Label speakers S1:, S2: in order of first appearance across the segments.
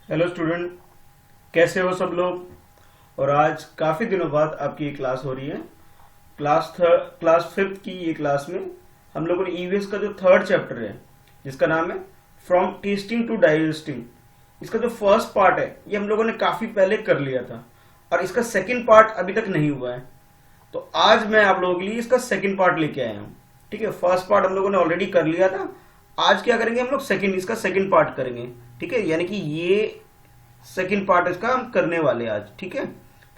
S1: Hello student, कैसे हो सब लोग। और आज काफ़ी दिनों बाद आपकी ये क्लास हो रही है। क्लास फिफ्थ की ये क्लास में हम लोगों ने ईवीएस का जो थर्ड चैप्टर है, जिसका नाम है फ्रॉम टेस्टिंग टू डाइजेस्टिंग, इसका जो फर्स्ट पार्ट है ये हम लोगों ने काफ़ी पहले कर लिया था और इसका सेकंड पार्ट अभी तक नहीं हुआ है। तो आज मैं आप लोगों के लिए इसका सेकंड पार्ट लेके आया हूँ। ठीक है, फर्स्ट पार्ट हम लोगों ने ऑलरेडी कर लिया था। आज क्या करेंगे हम लोग, इसका सेकंड पार्ट करेंगे। ठीक है, यानी कि ये सेकंड पार्ट इसका हम करने वाले आज। ठीक है,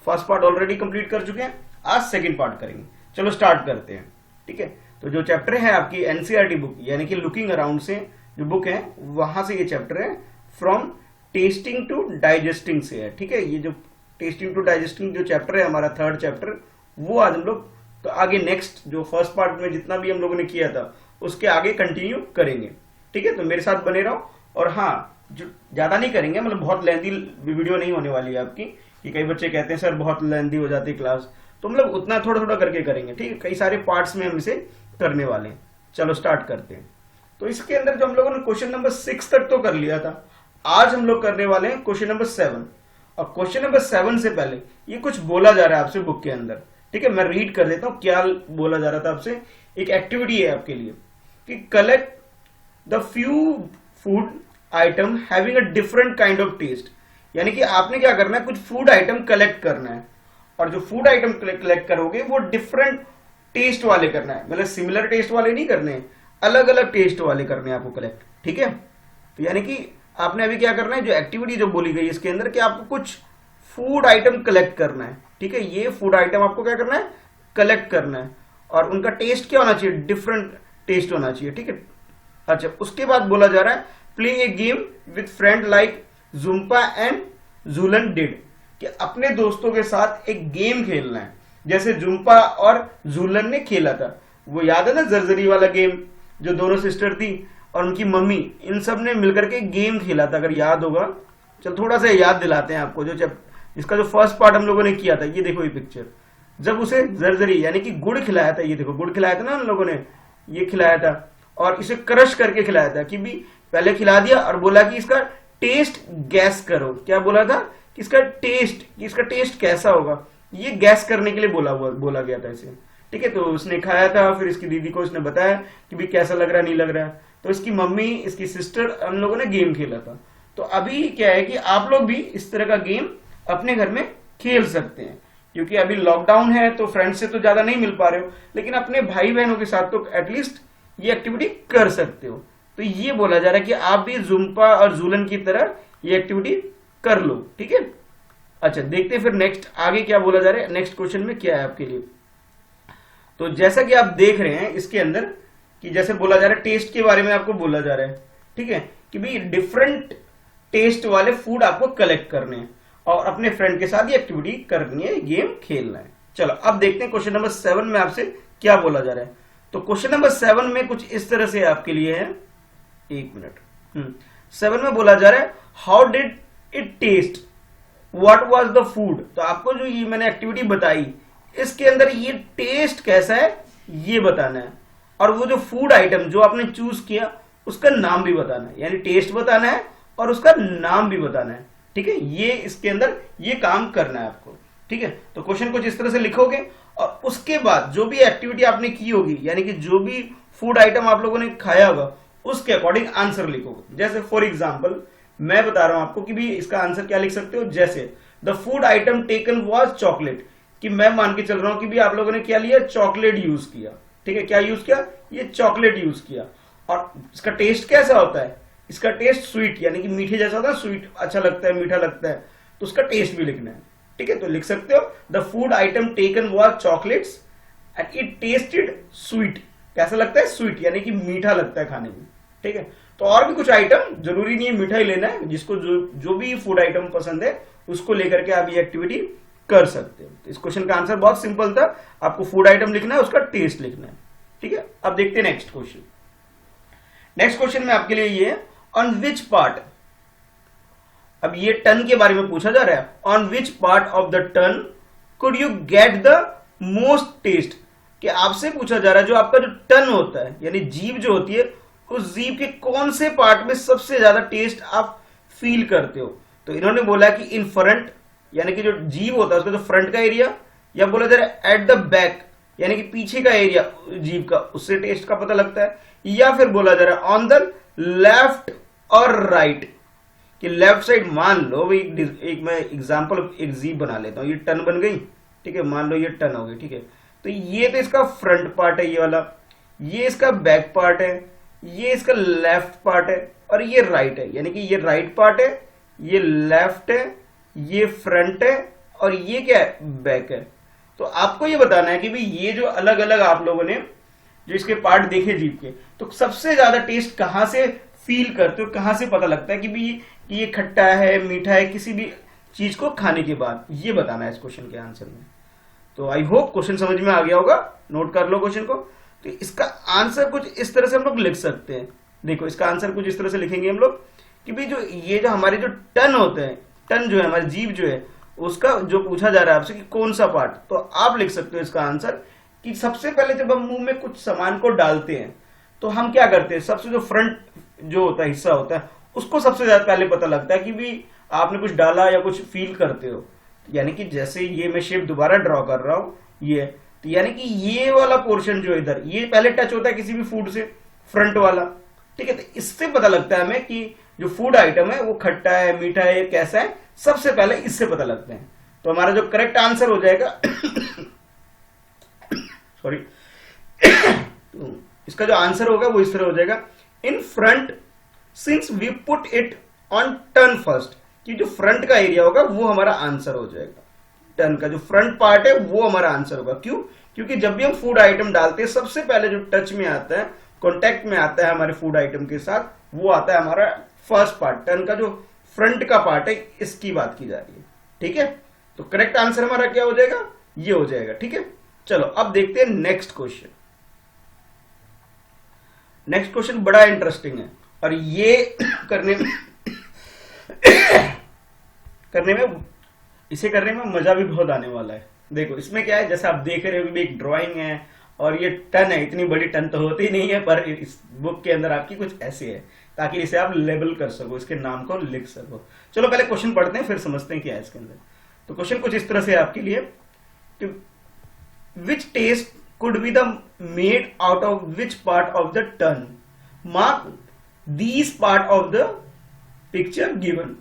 S1: फर्स्ट पार्ट ऑलरेडी कंप्लीट कर चुके हैं, आज सेकंड पार्ट करेंगे। चलो स्टार्ट करते हैं। ठीक है, तो जो चैप्टर है आपकी एनसीईआरटी बुक यानी कि लुकिंग अराउंड से जो बुक है वहां से ये चैप्टर है फ्रॉम टेस्टिंग टू डाइजेस्टिंग से है। ठीक है, ये जो टेस्टिंग टू डाइजेस्टिंग जो चैप्टर है हमारा थर्ड चैप्टर, वो आज हम लोग तो आगे नेक्स्ट जो फर्स्ट पार्ट में जितना भी हम लोगों ने किया था उसके आगे कंटिन्यू करेंगे। ठीक है, तो मेरे साथ बने रहो। और हाँ, जो ज्यादा नहीं करेंगे, मतलब बहुत लेंथी वीडियो नहीं होने वाली है आपकी, कि कई बच्चे कहते हैं सर बहुत लेंथी हो जाती है क्लास, तो मतलब उतना थोड़ा थोड़ा करके करेंगे। ठीक है, कई सारे पार्ट्स में हम इसे करने वाले हैं। चलो स्टार्ट करते हैं। तो इसके अंदर जो हम लोगों ने क्वेश्चन नंबर 6 तक तो कर लिया था, आज हम लोग करने वाले हैं क्वेश्चन नंबर 7। और क्वेश्चन नंबर 7 से पहले ये कुछ बोला जा रहा है आपसे बुक के अंदर। ठीक है, मैं रीड कर देता हूं क्या बोला जा रहा था आपसे। एक एक्टिविटी है आपके लिए कि collect the few food item having a different kind of taste. यानी कि आपने क्या करना है, कुछ फूड आइटम कलेक्ट करना है और जो फूड आइटम कलेक्ट करोगे वो डिफरेंट टेस्ट वाले करना है, मतलब सिमिलर टेस्ट वाले नहीं करने हैं, अलग अलग टेस्ट वाले करने हैं आपको कलेक्ट। ठीक है, तो यानी कि आपने अभी क्या करना है, जो एक्टिविटी जो बोली गई इसके अंदर कि आपको कुछ फूड आइटम कलेक्ट करना है। ठीक है, ये फूड आइटम आपको क्या करना है, कलेक्ट करना है और उनका टेस्ट क्या होना चाहिए, डिफरेंट टेस्ट होना चाहिए। ठीक है, अच्छा उसके बाद बोला जा रहा है play A game with friend like Jhumpa and Jhulan did, कि अपने दोस्तों के साथ एक गेम खेलना है जैसे जुम्पा और जूलन ने खेला था। वो याद है ना, जर्जरी वाला गेम, जो दोनों सिस्टर थी और उनकी मम्मी, इन सब ने मिलकर के गेम खेला था, अगर याद होगा। चल थोड़ा सा याद दिलाते हैं आपको। जो इसका जो फर्स्ट पार्ट हम लोगों ने किया था, ये देखो ये पिक्चर, जब उसे जर्जरी यानी कि गुड़ खिलाया था, ये देखो गुड़ खिलाया था ना उन लोगों ने, ये खिलाया था और इसे क्रश करके खिलाया था। कि भी पहले खिला दिया और बोला कि इसका टेस्ट गैस करो। क्या बोला था कि इसका टेस्ट कैसा होगा, ये गैस करने के लिए बोला गया था इसे। ठीक है, तो उसने खाया था, फिर इसकी दीदी को उसने बताया कि भी कैसा लग रहा है, नहीं लग रहा है। तो इसकी मम्मी, इसकी सिस्टर, हम लोगों ने गेम खेला था। तो अभी क्या है कि आप लोग भी इस तरह का गेम अपने घर में खेल सकते हैं, क्योंकि अभी लॉकडाउन है तो फ्रेंड्स से तो ज्यादा नहीं मिल पा रहे हो, लेकिन अपने भाई बहनों के साथ तो एटलीस्ट ये एक्टिविटी कर सकते हो। तो ये बोला जा रहा है कि आप भी जुम्पा और जूलन की तरह ये एक्टिविटी कर लो। ठीक है, अच्छा देखते हैं फिर नेक्स्ट आगे क्या बोला जा रहा है, नेक्स्ट क्वेश्चन में क्या है आपके लिए। तो जैसा कि आप देख रहे हैं इसके अंदर कि जैसे बोला जा रहा है टेस्ट के बारे में आपको बोला जा रहा है। ठीक है, कि भाई डिफरेंट टेस्ट वाले फूड आपको कलेक्ट करने हैं और अपने फ्रेंड के साथ ये एक्टिविटी करनी है, गेम खेलना है। चलो अब देखते हैं क्वेश्चन नंबर 7 में आपसे क्या बोला जा रहा है। तो क्वेश्चन नंबर 7 में कुछ इस तरह से आपके लिए है, एक मिनट। 7 में बोला जा रहा है how did it taste, what was the food. तो आपको जो ये मैंने एक्टिविटी बताई इसके अंदर ये टेस्ट कैसा है ये बताना है, और वो जो फूड आइटम जो आपने चूज किया उसका नाम भी बताना है, यानी टेस्ट बताना है और उसका नाम भी बताना है। ठीक है, ये इसके अंदर ये काम करना है आपको। ठीक है, तो क्वेश्चन कुछ इस तरह से लिखोगे और उसके बाद जो भी एक्टिविटी आपने की होगी, यानी कि जो भी फूड आइटम आप लोगों ने खाया होगा उसके अकॉर्डिंग आंसर लिखोगे। जैसे फॉर एग्जाम्पल मैं बता रहा हूं आपको कि भी इसका आंसर क्या लिख सकते हो, जैसे the food item taken was chocolate, कि मैं मान के चल रहा हूं कि भी आप लोगों ने क्या लिया, चॉकलेट यूज किया। ठीक है, क्या यूज किया, ये चॉकलेट यूज किया। और इसका टेस्ट कैसा होता है, इसका टेस्ट स्वीट, यानी कि मीठे जैसा होता है, स्वीट अच्छा लगता है, मीठा लगता है, तो उसका टेस्ट भी लिखना है। ठीक है, तो लिख सकते हो the food item taken was chocolates and it tested sweet. कैसा लगता है, स्वीट, यानी कि मीठा लगता है खाने में। ठीक है, तो और भी कुछ आइटम, जरूरी नहीं है मीठा ही लेना है, जिसको जो भी फूड आइटम पसंद है उसको लेकर के आप ये एक्टिविटी कर सकते हो। तो इस क्वेश्चन का आंसर बहुत सिंपल था, आपको फूड आइटम लिखना है, उसका टेस्ट लिखना है। ठीक है, अब देखते हैं नेक्स्ट क्वेश्चन। नेक्स्ट क्वेश्चन में आपके लिए ये है ऑन विच पार्ट, अब ये टन के बारे में पूछा जा रहा है, on which part of the tongue could you get the most taste, कि आपसे पूछा जा रहा है जो आपका जो टन होता है यानी जीभ जो होती है, उस जीभ के कौन से पार्ट में सबसे ज्यादा टेस्ट आप फील करते हो। तो इन्होंने बोला कि इन फ्रंट, यानी कि जो जीभ होता है उसका जो फ्रंट का एरिया, या बोला जा रहा है एट द बैक यानी कि पीछे का एरिया जीभ का, उससे टेस्ट का पता लगता है, या फिर बोला जा रहा है ऑन द लेफ्ट और राइट, कि लेफ्ट साइड, मान लो भाई एक मैं एग्जांपल एक जीभ बना लेता हूं, ये टन बन गई, ठीक है, मान लो ये टन हो गई, ठीक है, तो ये तो इसका फ्रंट पार्ट है ये वाला, ये इसका बैक पार्ट है, ये इसका लेफ्ट पार्ट है, और ये राइट है, यानी कि ये राइट पार्ट है, ये लेफ्ट है, ये फ्रंट है, और ये क्या है, बैक है। तो आपको ये बताना है कि भाई ये जो अलग अलग आप लोगों ने जो इसके पार्ट देखे जीभ के, तो सबसे ज्यादा टेस्ट कहां से फील करते हो, कहां से पता लगता है कि भाई ये खट्टा है, मीठा है, किसी भी चीज को खाने के बाद, ये बताना है इस क्वेश्चन के आंसर में। तो आई होप क्वेश्चन समझ में आ गया होगा, नोट कर लो क्वेश्चन को। तो इसका आंसर कुछ इस तरह से हम लोग लिख सकते हैं, देखो इसका आंसर कुछ इस तरह से लिखेंगे हम लोग कि भाई जो ये जो हमारे जो टन होते हैं, टन जो है हमारी जीभ जो है, उसका जो पूछा जा रहा है आपसे कि कौन सा पार्ट, तो आप लिख सकते हो इसका आंसर कि सबसे पहले जब हम मुंह में कुछ सामान को डालते हैं तो हम क्या करते हैं, सबसे जो फ्रंट जो होता है हिस्सा होता है उसको सबसे ज्यादा पहले पता लगता है कि भी आपने कुछ डाला या कुछ फील करते हो। यानी कि जैसे ये मैं शेप दोबारा ड्रॉ कर रहा हूं, ये तो यानी कि ये वाला पोर्शन जो इधर, ये पहले टच होता है किसी भी फूड से, फ्रंट वाला, ठीक है, तो इससे पता लगता है हमें कि जो फूड आइटम है वो खट्टा है, मीठा है, कैसा है, सबसे पहले इससे पता लगता है। तो हमारा जो करेक्ट आंसर हो जाएगा सॉरी तो इसका जो आंसर होगा वो इस तरह हो जाएगा, in front since we put it on turn first, कि जो फ्रंट का एरिया होगा वो हमारा आंसर हो जाएगा, टर्न का जो फ्रंट पार्ट है वो हमारा आंसर होगा। क्यों? क्योंकि जब भी हम फूड आइटम डालते हैं सबसे पहले जो टच में आता है, कॉन्टेक्ट में आता है हमारे फूड आइटम के साथ, वो आता है हमारा फर्स्ट पार्ट, टर्न का जो फ्रंट का पार्ट है, इसकी बात की जा रही है, ठीक है। तो करेक्ट आंसर हमारा क्या हो जाएगा, ये हो जाएगा, ठीक है। चलो अब देखते हैं नेक्स्ट क्वेश्चन। नेक्स्ट क्वेश्चन बड़ा इंटरेस्टिंग है और ये इसे करने में मजा भी बहुत आने वाला है। देखो इसमें क्या है, जैसे आप देख रहे हो कि एक ड्राइंग है और ये टन है, इतनी बड़ी टन तो होती नहीं है, पर इस बुक के अंदर आपकी कुछ ऐसे है ताकि इसे आप लेबल कर सको, इसके नाम को लिख सको। चलो पहले क्वेश्चन पढ़ते हैं फिर समझते हैं क्या है इसके अंदर। तो क्वेश्चन कुछ इस तरह से है आपके लिए कि which taste could be the made out of which part of the tongue, mark these part of the picture given.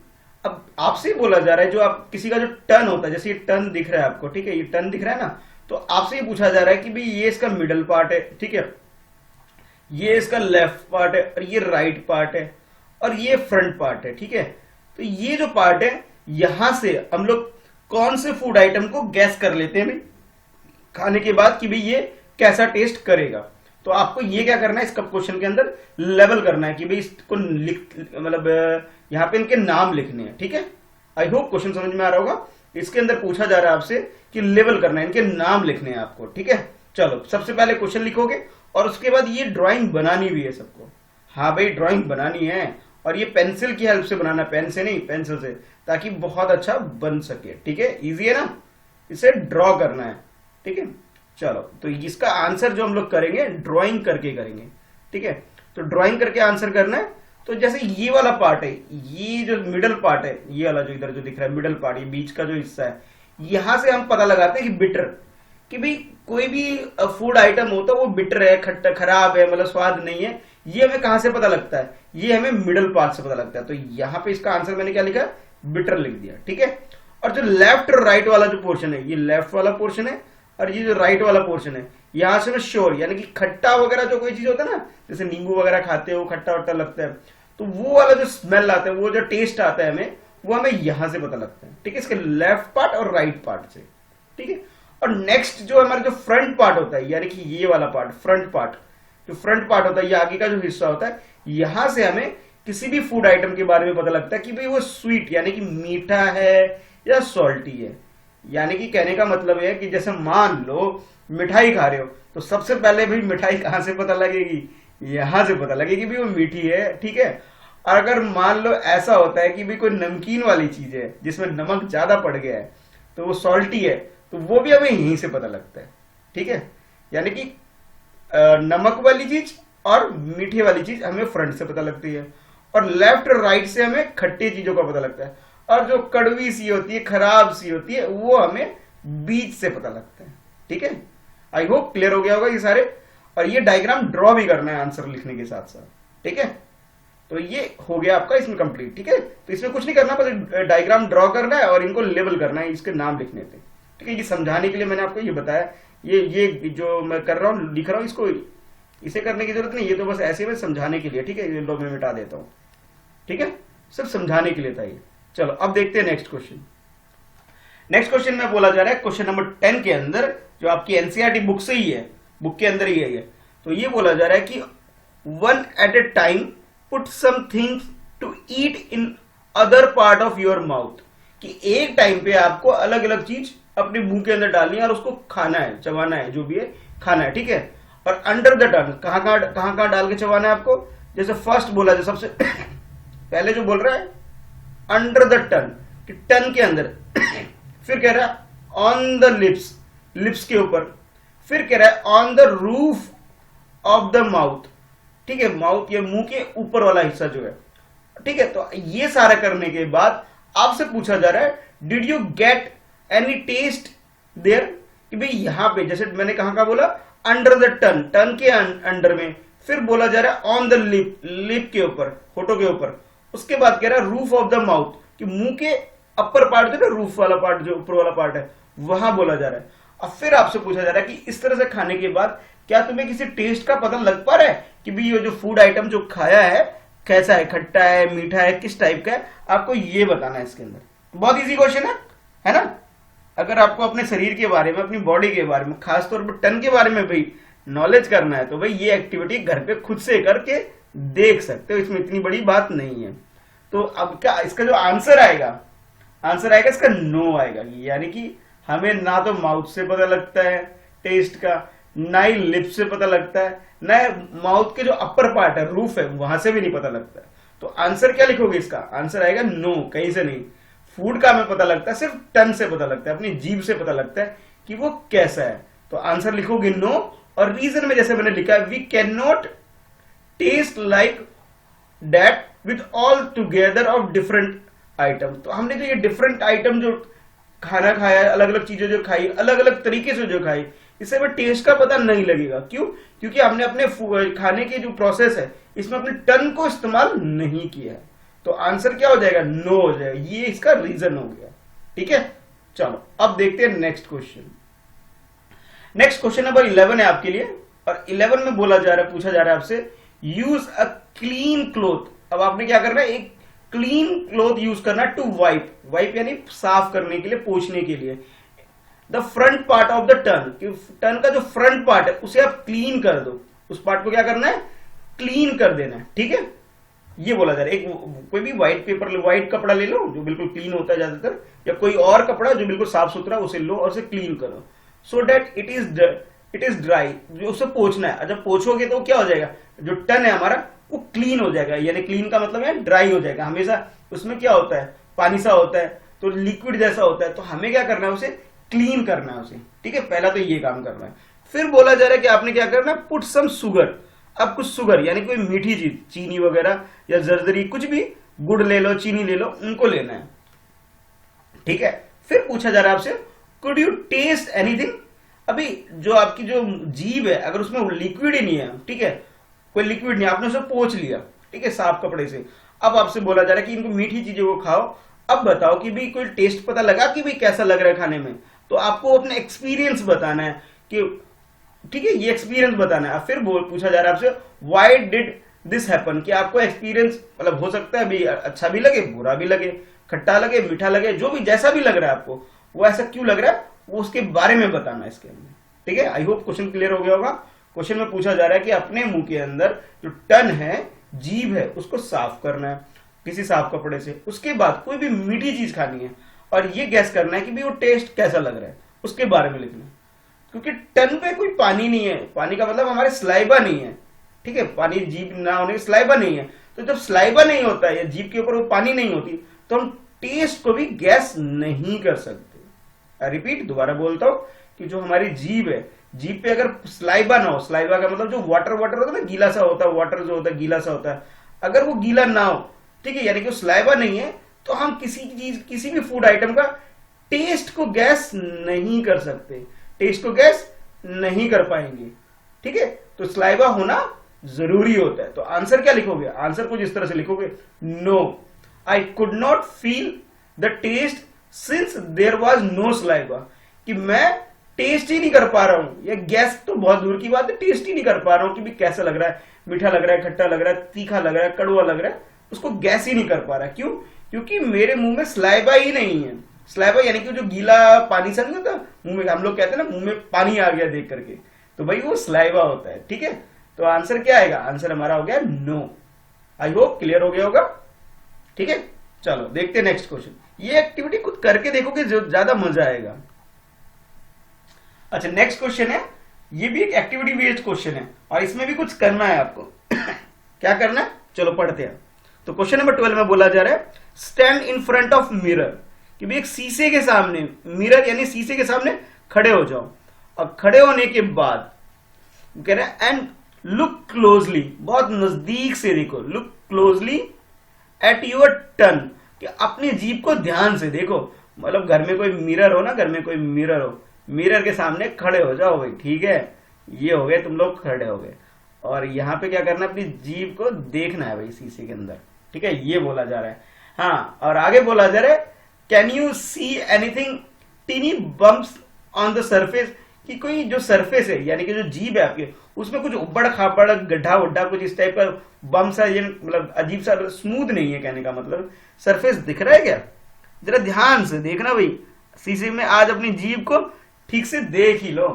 S1: अब आपसे बोला जा रहा है जो आप किसी का जो टन होता है, जैसे ये टन दिख रहा है आपको, ठीक है, ये टन दिख रहा है ना, तो आपसे ये पूछा जा रहा है कि भाई ये इसका मिडल पार्ट है, ठीक है, ये इसका लेफ्ट पार्ट है, और ये राइट पार्ट है, और ये फ्रंट पार्ट है, ठीक है। तो ये जो पार्ट है यहां से हम लोग कौन से फूड आइटम को गैस कर लेते हैं भाई खाने के बाद कि भाई ये कैसा टेस्ट करेगा। तो आपको ये क्या करना है, इसका क्वेश्चन के अंदर लेवल करना है कि भाई इसको लिख, मतलब यहाँ पे इनके नाम लिखने हैं, ठीक है। आई होप क्वेश्चन समझ में आ रहा होगा। इसके अंदर पूछा जा रहा है आपसे कि लेवल करना है, इनके नाम लिखने हैं आपको, ठीक है। चलो सबसे पहले क्वेश्चन लिखोगे और उसके बाद ये ड्राइंग बनानी भी है सबको। हाँ भाई ड्राइंग बनानी है और ये पेंसिल की हेल्प से बनाना, पेन से नहीं पेंसिल से, ताकि बहुत अच्छा बन सके, ठीक है। इजी है ना, इसे ड्रॉ करना है, ठीक है। चलो तो इसका आंसर जो हम लोग करेंगे ड्राइंग करके करेंगे, ठीक है। तो ड्राइंग करके आंसर करना है। तो जैसे ये वाला पार्ट है, ये जो मिडल पार्ट है, ये वाला जो इधर जो दिख रहा है मिडल पार्ट, ये बीच का जो हिस्सा है, यहां से हम पता लगाते हैं कि बिटर, कि भाई कोई भी फूड आइटम होता है वो बिटर है, खट्टा खराब है, मतलब स्वाद नहीं है, ये हमें कहां से पता लगता है, ये हमें मिडल पार्ट से पता लगता है। तो यहां पे इसका आंसर मैंने क्या लिखा, बिटर लिख दिया, ठीक है। और जो लेफ्ट और राइट वाला जो पोर्शन है, ये लेफ्ट वाला पोर्शन है और ये जो राइट वाला पोर्शन है, यहां से मैं श्योर, यानी कि खट्टा वगैरह जो कोई चीज होता है ना, जैसे नींबू वगैरह खाते हो खट्टा वट्टा लगता है, तो वो वाला जो स्मेल आता है, वो जो टेस्ट आता है हमें, वो हमें यहां से पता लगता है, ठीक है, इसके लेफ्ट पार्ट और राइट पार्ट से, ठीक है। और नेक्स्ट जो हमारा जो फ्रंट पार्ट होता है, यानी कि ये वाला पार्ट, फ्रंट पार्ट, जो फ्रंट पार्ट होता है, ये आगे का जो हिस्सा होता है, यहां से हमें किसी भी फूड आइटम के बारे में पता लगता है कि भाई वो स्वीट यानी कि मीठा है या सॉल्टी है। यानी कि कहने का मतलब है कि जैसे मान लो मिठाई खा रहे हो, तो सबसे पहले भाई मिठाई कहां से पता लगेगी, यहां से पता लगेगी भी वो मीठी है, ठीक है। और अगर मान लो ऐसा होता है कि भी कोई नमकीन वाली चीज है जिसमें नमक ज्यादा पड़ गया है, तो वो सॉल्टी है, तो वो भी हमें यहीं से पता लगता है, ठीक है। यानी कि नमक वाली चीज और मीठे वाली चीज हमें फ्रंट से पता लगती है, और लेफ्ट और राइट से हमें खट्टी चीजों का पता लगता है। और जो कड़वी सी होती है, खराब सी होती है, वो हमें बीज से पता लगता है। ठीक है, आई होप क्लियर हो गया होगा ये सारे। और ये डायग्राम ड्रॉ भी करना है आंसर लिखने के साथ साथ। ठीक है, तो ये हो गया आपका इसमें कंप्लीट। ठीक है, तो इसमें कुछ नहीं करना, बस डायग्राम ड्रॉ करना है और इनको लेबल करना है, इसके नाम लिखने थे। ठीक है, ये समझाने के लिए मैंने आपको ये बताया। ये जो मैं कर रहा हूँ, लिख रहा हूँ, इसको इसे करने की जरूरत नहीं, ये तो बस ऐसे में समझाने के लिए। ठीक है, ये लो मैं मिटा देता हूँ। ठीक है, सिर्फ समझाने के लिए था ये। चलो अब देखते हैं नेक्स्ट क्वेश्चन। नेक्स्ट क्वेश्चन में बोला जा रहा है क्वेश्चन नंबर 10 के अंदर, जो आपकी एनसीईआरटी बुक से ही है, बुक के अंदर ही है ये। तो ये बोला जा रहा है कि one at a time put some things to eat in other part of your mouth, कि एक टाइम पे आपको अलग अलग चीज अपने मुंह के अंदर डालनी है और उसको खाना है, चबाना है, जो भी है खाना है। ठीक है, और अंडर द टंग कहां कहां डाल के चबाना है आपको। जैसे फर्स्ट बोला, जो सबसे पहले जो बोल रहा है अंडर द टंग, कि टंग के अंदर। फिर कह रहा है ऑन द लिप्स, लिप्स के ऊपर। फिर कह रहा है on the roof of the mouth. ठीक है, माउथ या मुंह के ऊपर वाला हिस्सा जो है। ठीक है, तो ये सारा करने के बाद आपसे पूछा जा रहा है did you get any taste there, कि भाई यहां पे जैसे मैंने कहां बोला अंडर द टन, टन के अंडर में। फिर बोला जा रहा है ऑन द लिप, लिप के ऊपर, होठों के ऊपर। उसके बाद कह रहा है रूफ ऑफ द माउथ, कि मुंह के अपर पार्ट जो है, रूफ वाला पार्ट जो ऊपर वाला पार्ट है, वहां बोला जा रहा है। अब फिर आपसे पूछा जा रहा है कि इस तरह से खाने के बाद क्या तुम्हें किसी टेस्ट का पता लग पा रहा है कि भाई ये जो फूड आइटम जो खाया है कैसा है, खट्टा है, मीठा है, किस टाइप का है, आपको ये बताना है इसके अंदर। बहुत इजी क्वेश्चन है ना। अगर आपको अपने शरीर के बारे में, अपनी बॉडी के बारे में, खासतौर पर टन के बारे में भाई नॉलेज करना है, तो भाई ये एक्टिविटी घर पे खुद से करके देख सकते हो, इसमें इतनी बड़ी बात नहीं है। तो अब क्या इसका जो आंसर आएगा इसका नो आएगा। यानी कि हमें ना तो माउथ से पता लगता है टेस्ट का, ना ही लिप से पता लगता है, ना माउथ के जो अपर पार्ट है, रूफ है, वहां से भी नहीं पता लगता है। तो आंसर क्या लिखोगे इसका? आंसर आएगा नो, कहीं से नहीं। फूड का हमें पता लगता है, सिर्फ टन से पता लगता है, अपनी जीभ से पता लगता है कि वो कैसा है। तो आंसर लिखोगे नो। और रीजन में जैसे मैंने लिखा है we can not taste like that with all together of different item. तो हमने जो ये डिफरेंट आइटम जो खाना खाया, अलग अलग चीजें जो खाई, अलग अलग तरीके से जो खाई, इससे हमें टेस्ट का पता नहीं लगेगा। क्यों? क्योंकि हमने अपने खाने की जो प्रोसेस है इसमें अपने टन को इस्तेमाल नहीं किया है। तो आंसर क्या हो जाएगा? नो हो जाएगा। ये इसका रीजन हो गया। ठीक है, चलो अब देखते हैं next question. Next question number 11 है आपके लिए, और 11 में बोला जा रहा है, पूछा जा रहा है आपसे यूज अ क्लीन क्लोथ। अब आपने क्या करना है? एक क्लीन क्लोथ यूज करना टू वाइप, वाइप यानी साफ करने के लिए, पोंछने के लिए। The front part of the turn, turn का जो फ्रंट पार्ट है उसे आप क्लीन कर दो। उस पार्ट को क्या करना है? क्लीन कर देना है। ठीक है, ये बोला जा रहा है। एक कोई भी व्हाइट पेपर, व्हाइट कपड़ा ले लो जो बिल्कुल क्लीन होता है ज्यादातर, या कोई और कपड़ा जो बिल्कुल साफ सुथरा, उसे लो और उसे क्लीन करो so that it is dry. जो उसे पोंछना है, जब पोंछोगे तो क्या हो जाएगा? जो टन है हमारा वो क्लीन हो जाएगा। यानी क्लीन का मतलब है ड्राई हो जाएगा। हमेशा उसमें क्या होता है? पानी सा होता है, तो लिक्विड जैसा होता है। तो हमें क्या करना है? उसे क्लीन करना है उसे। ठीक है, पहला तो ये काम करना है। फिर बोला जा रहा है कि आपने क्या करना है? Put some sugar. अब कुछ शुगर यानी कोई मीठी चीज, चीनी वगैरह या जर्जरी, कुछ भी, गुड़ ले लो, चीनी ले लो, उनको लेना है। ठीक है, फिर पूछा जा रहा है आपसे कुड यू टेस्ट एनीथिंग। अभी जो आपकी जो जीभ है, अगर उसमें लिक्विड ही नहीं है, ठीक है, कोई लिक्विड नहीं, आपने उसे पोंछ लिया, ठीक है, साफ कपड़े से। अब आपसे बोला जा रहा है कि इनको मीठी चीजों को खाओ। अब बताओ कि भाई कोई टेस्ट पता लगा कि भाई कैसा लग रहा है खाने में। तो आपको अपना एक्सपीरियंस बताना है कि, ठीक है, ये एक्सपीरियंस बताना है। फिर पूछा जा रहा है आपसे व्हाई डिड दिस हैपन, कि आपको एक्सपीरियंस मतलब हो सकता है भी अच्छा भी लगे, बुरा भी लगे, खट्टा लगे, मीठा लगे, जो भी जैसा भी लग रहा है आपको, वो ऐसा क्यों लग रहा है, वो उसके बारे में बताना है इसके अंदर। ठीक है, आई होप क्वेश्चन क्लियर हो गया होगा। क्वेश्चन में पूछा जा रहा है कि अपने मुंह के अंदर जो टन है, जीभ है, उसको साफ करना है किसी साफ कपड़े से। उसके बाद कोई भी मीठी चीज खानी है और ये गैस करना है कि भाई वो टेस्ट कैसा लग रहा है, उसके बारे में लिखना है। क्योंकि टन पे कोई पानी नहीं है, पानी का मतलब हमारे स्लाइबा नहीं है। ठीक है, पानी जीभ ना होने, स्लाइबा नहीं है। तो जब स्लाइबा नहीं होता है या जीभ के ऊपर वो पानी नहीं होती, तो हम टेस्ट को भी गैस नहीं कर सकते। रिपीट दोबारा बोलता हूं कि जो हमारी जीभ है, जीभ पे अगर स्लाइबा ना हो, स्लाइबा का मतलब जो वाटर होता है ना, गीला सा होता है, वाटर जो होता है गीला सा होता है, अगर वो गीला ना हो, ठीक है, यानी कि स्लाइबा नहीं है, तो हम किसी भी फूड आइटम का टेस्ट को गैस नहीं कर सकते, टेस्ट को गैस नहीं कर पाएंगे। ठीक है, तो सलाइवा होना जरूरी होता है। तो आंसर क्या लिखोगे? आंसर कुछ इस तरह से लिखोगे, no I could not feel the taste since there was no saliva, कि मैं टेस्ट ही नहीं कर पा रहा हूं, या गैस तो बहुत दूर की बात है, टेस्ट ही नहीं कर पा रहा हूं कि भी कैसा लग रहा है, मीठा लग रहा है, खट्टा लग रहा है, तीखा लग रहा है, कड़वा लग रहा है, उसको गैस ही नहीं कर पा रहा। क्यों? क्योंकि मेरे मुंह में सलाइवा ही नहीं है। सलाइवा यानी कि जो गीला पानी सा नहीं होता मुंह में, हम लोग कहते हैं ना मुंह में पानी आ गया देख करके, तो भाई वो सलाइवा होता है। ठीक है, तो आंसर क्या आएगा? आंसर हमारा हो गया नो। आई होप क्लियर हो गया होगा। ठीक है, चलो देखते हैं नेक्स्ट क्वेश्चन। ये एक्टिविटी खुद करके देखोगे जो ज्यादा मजा आएगा। अच्छा, नेक्स्ट क्वेश्चन है, ये भी एक एक्टिविटी बेस्ड क्वेश्चन है और इसमें भी कुछ करना है आपको। क्या करना है? चलो पढ़ते हैं। तो क्वेश्चन नंबर 12 में बोला जा रहा है, stand in front of mirror, कि भी एक शीशे के सामने, मिरर यानी शीशे के सामने खड़े हो जाओ, और खड़े होने के बाद कह रहे हैं एंड लुक क्लोजली, बहुत नजदीक से देखो, look closely at your tongue, कि अपनी जीभ को ध्यान से देखो। मतलब घर में कोई मिरर हो ना, घर में कोई मिरर हो, मिरर के सामने खड़े हो जाओ भाई। ठीक है, ये हो गए, तुम लोग खड़े हो गए, और यहां पे क्या करना है? अपनी जीभ को देखना है भाई शीशे के अंदर। ठीक है, ये बोला जा रहा है। हाँ, और आगे बोला जा रहा है, can you see anything tiny bumps on the surface, कि कोई जो सरफेस है यानी कि जो जीभ है आपके, उसमें कुछ उबड़ खाबड़ गड्ढा वड्ढा कुछ इस टाइप का बम्स है, मतलब अजीब सा, स्मूथ नहीं है, कहने का मतलब सरफेस दिख रहा है क्या? जरा ध्यान से देखना भाई, शीशे में आज अपनी जीभ को ठीक से देख ही लो,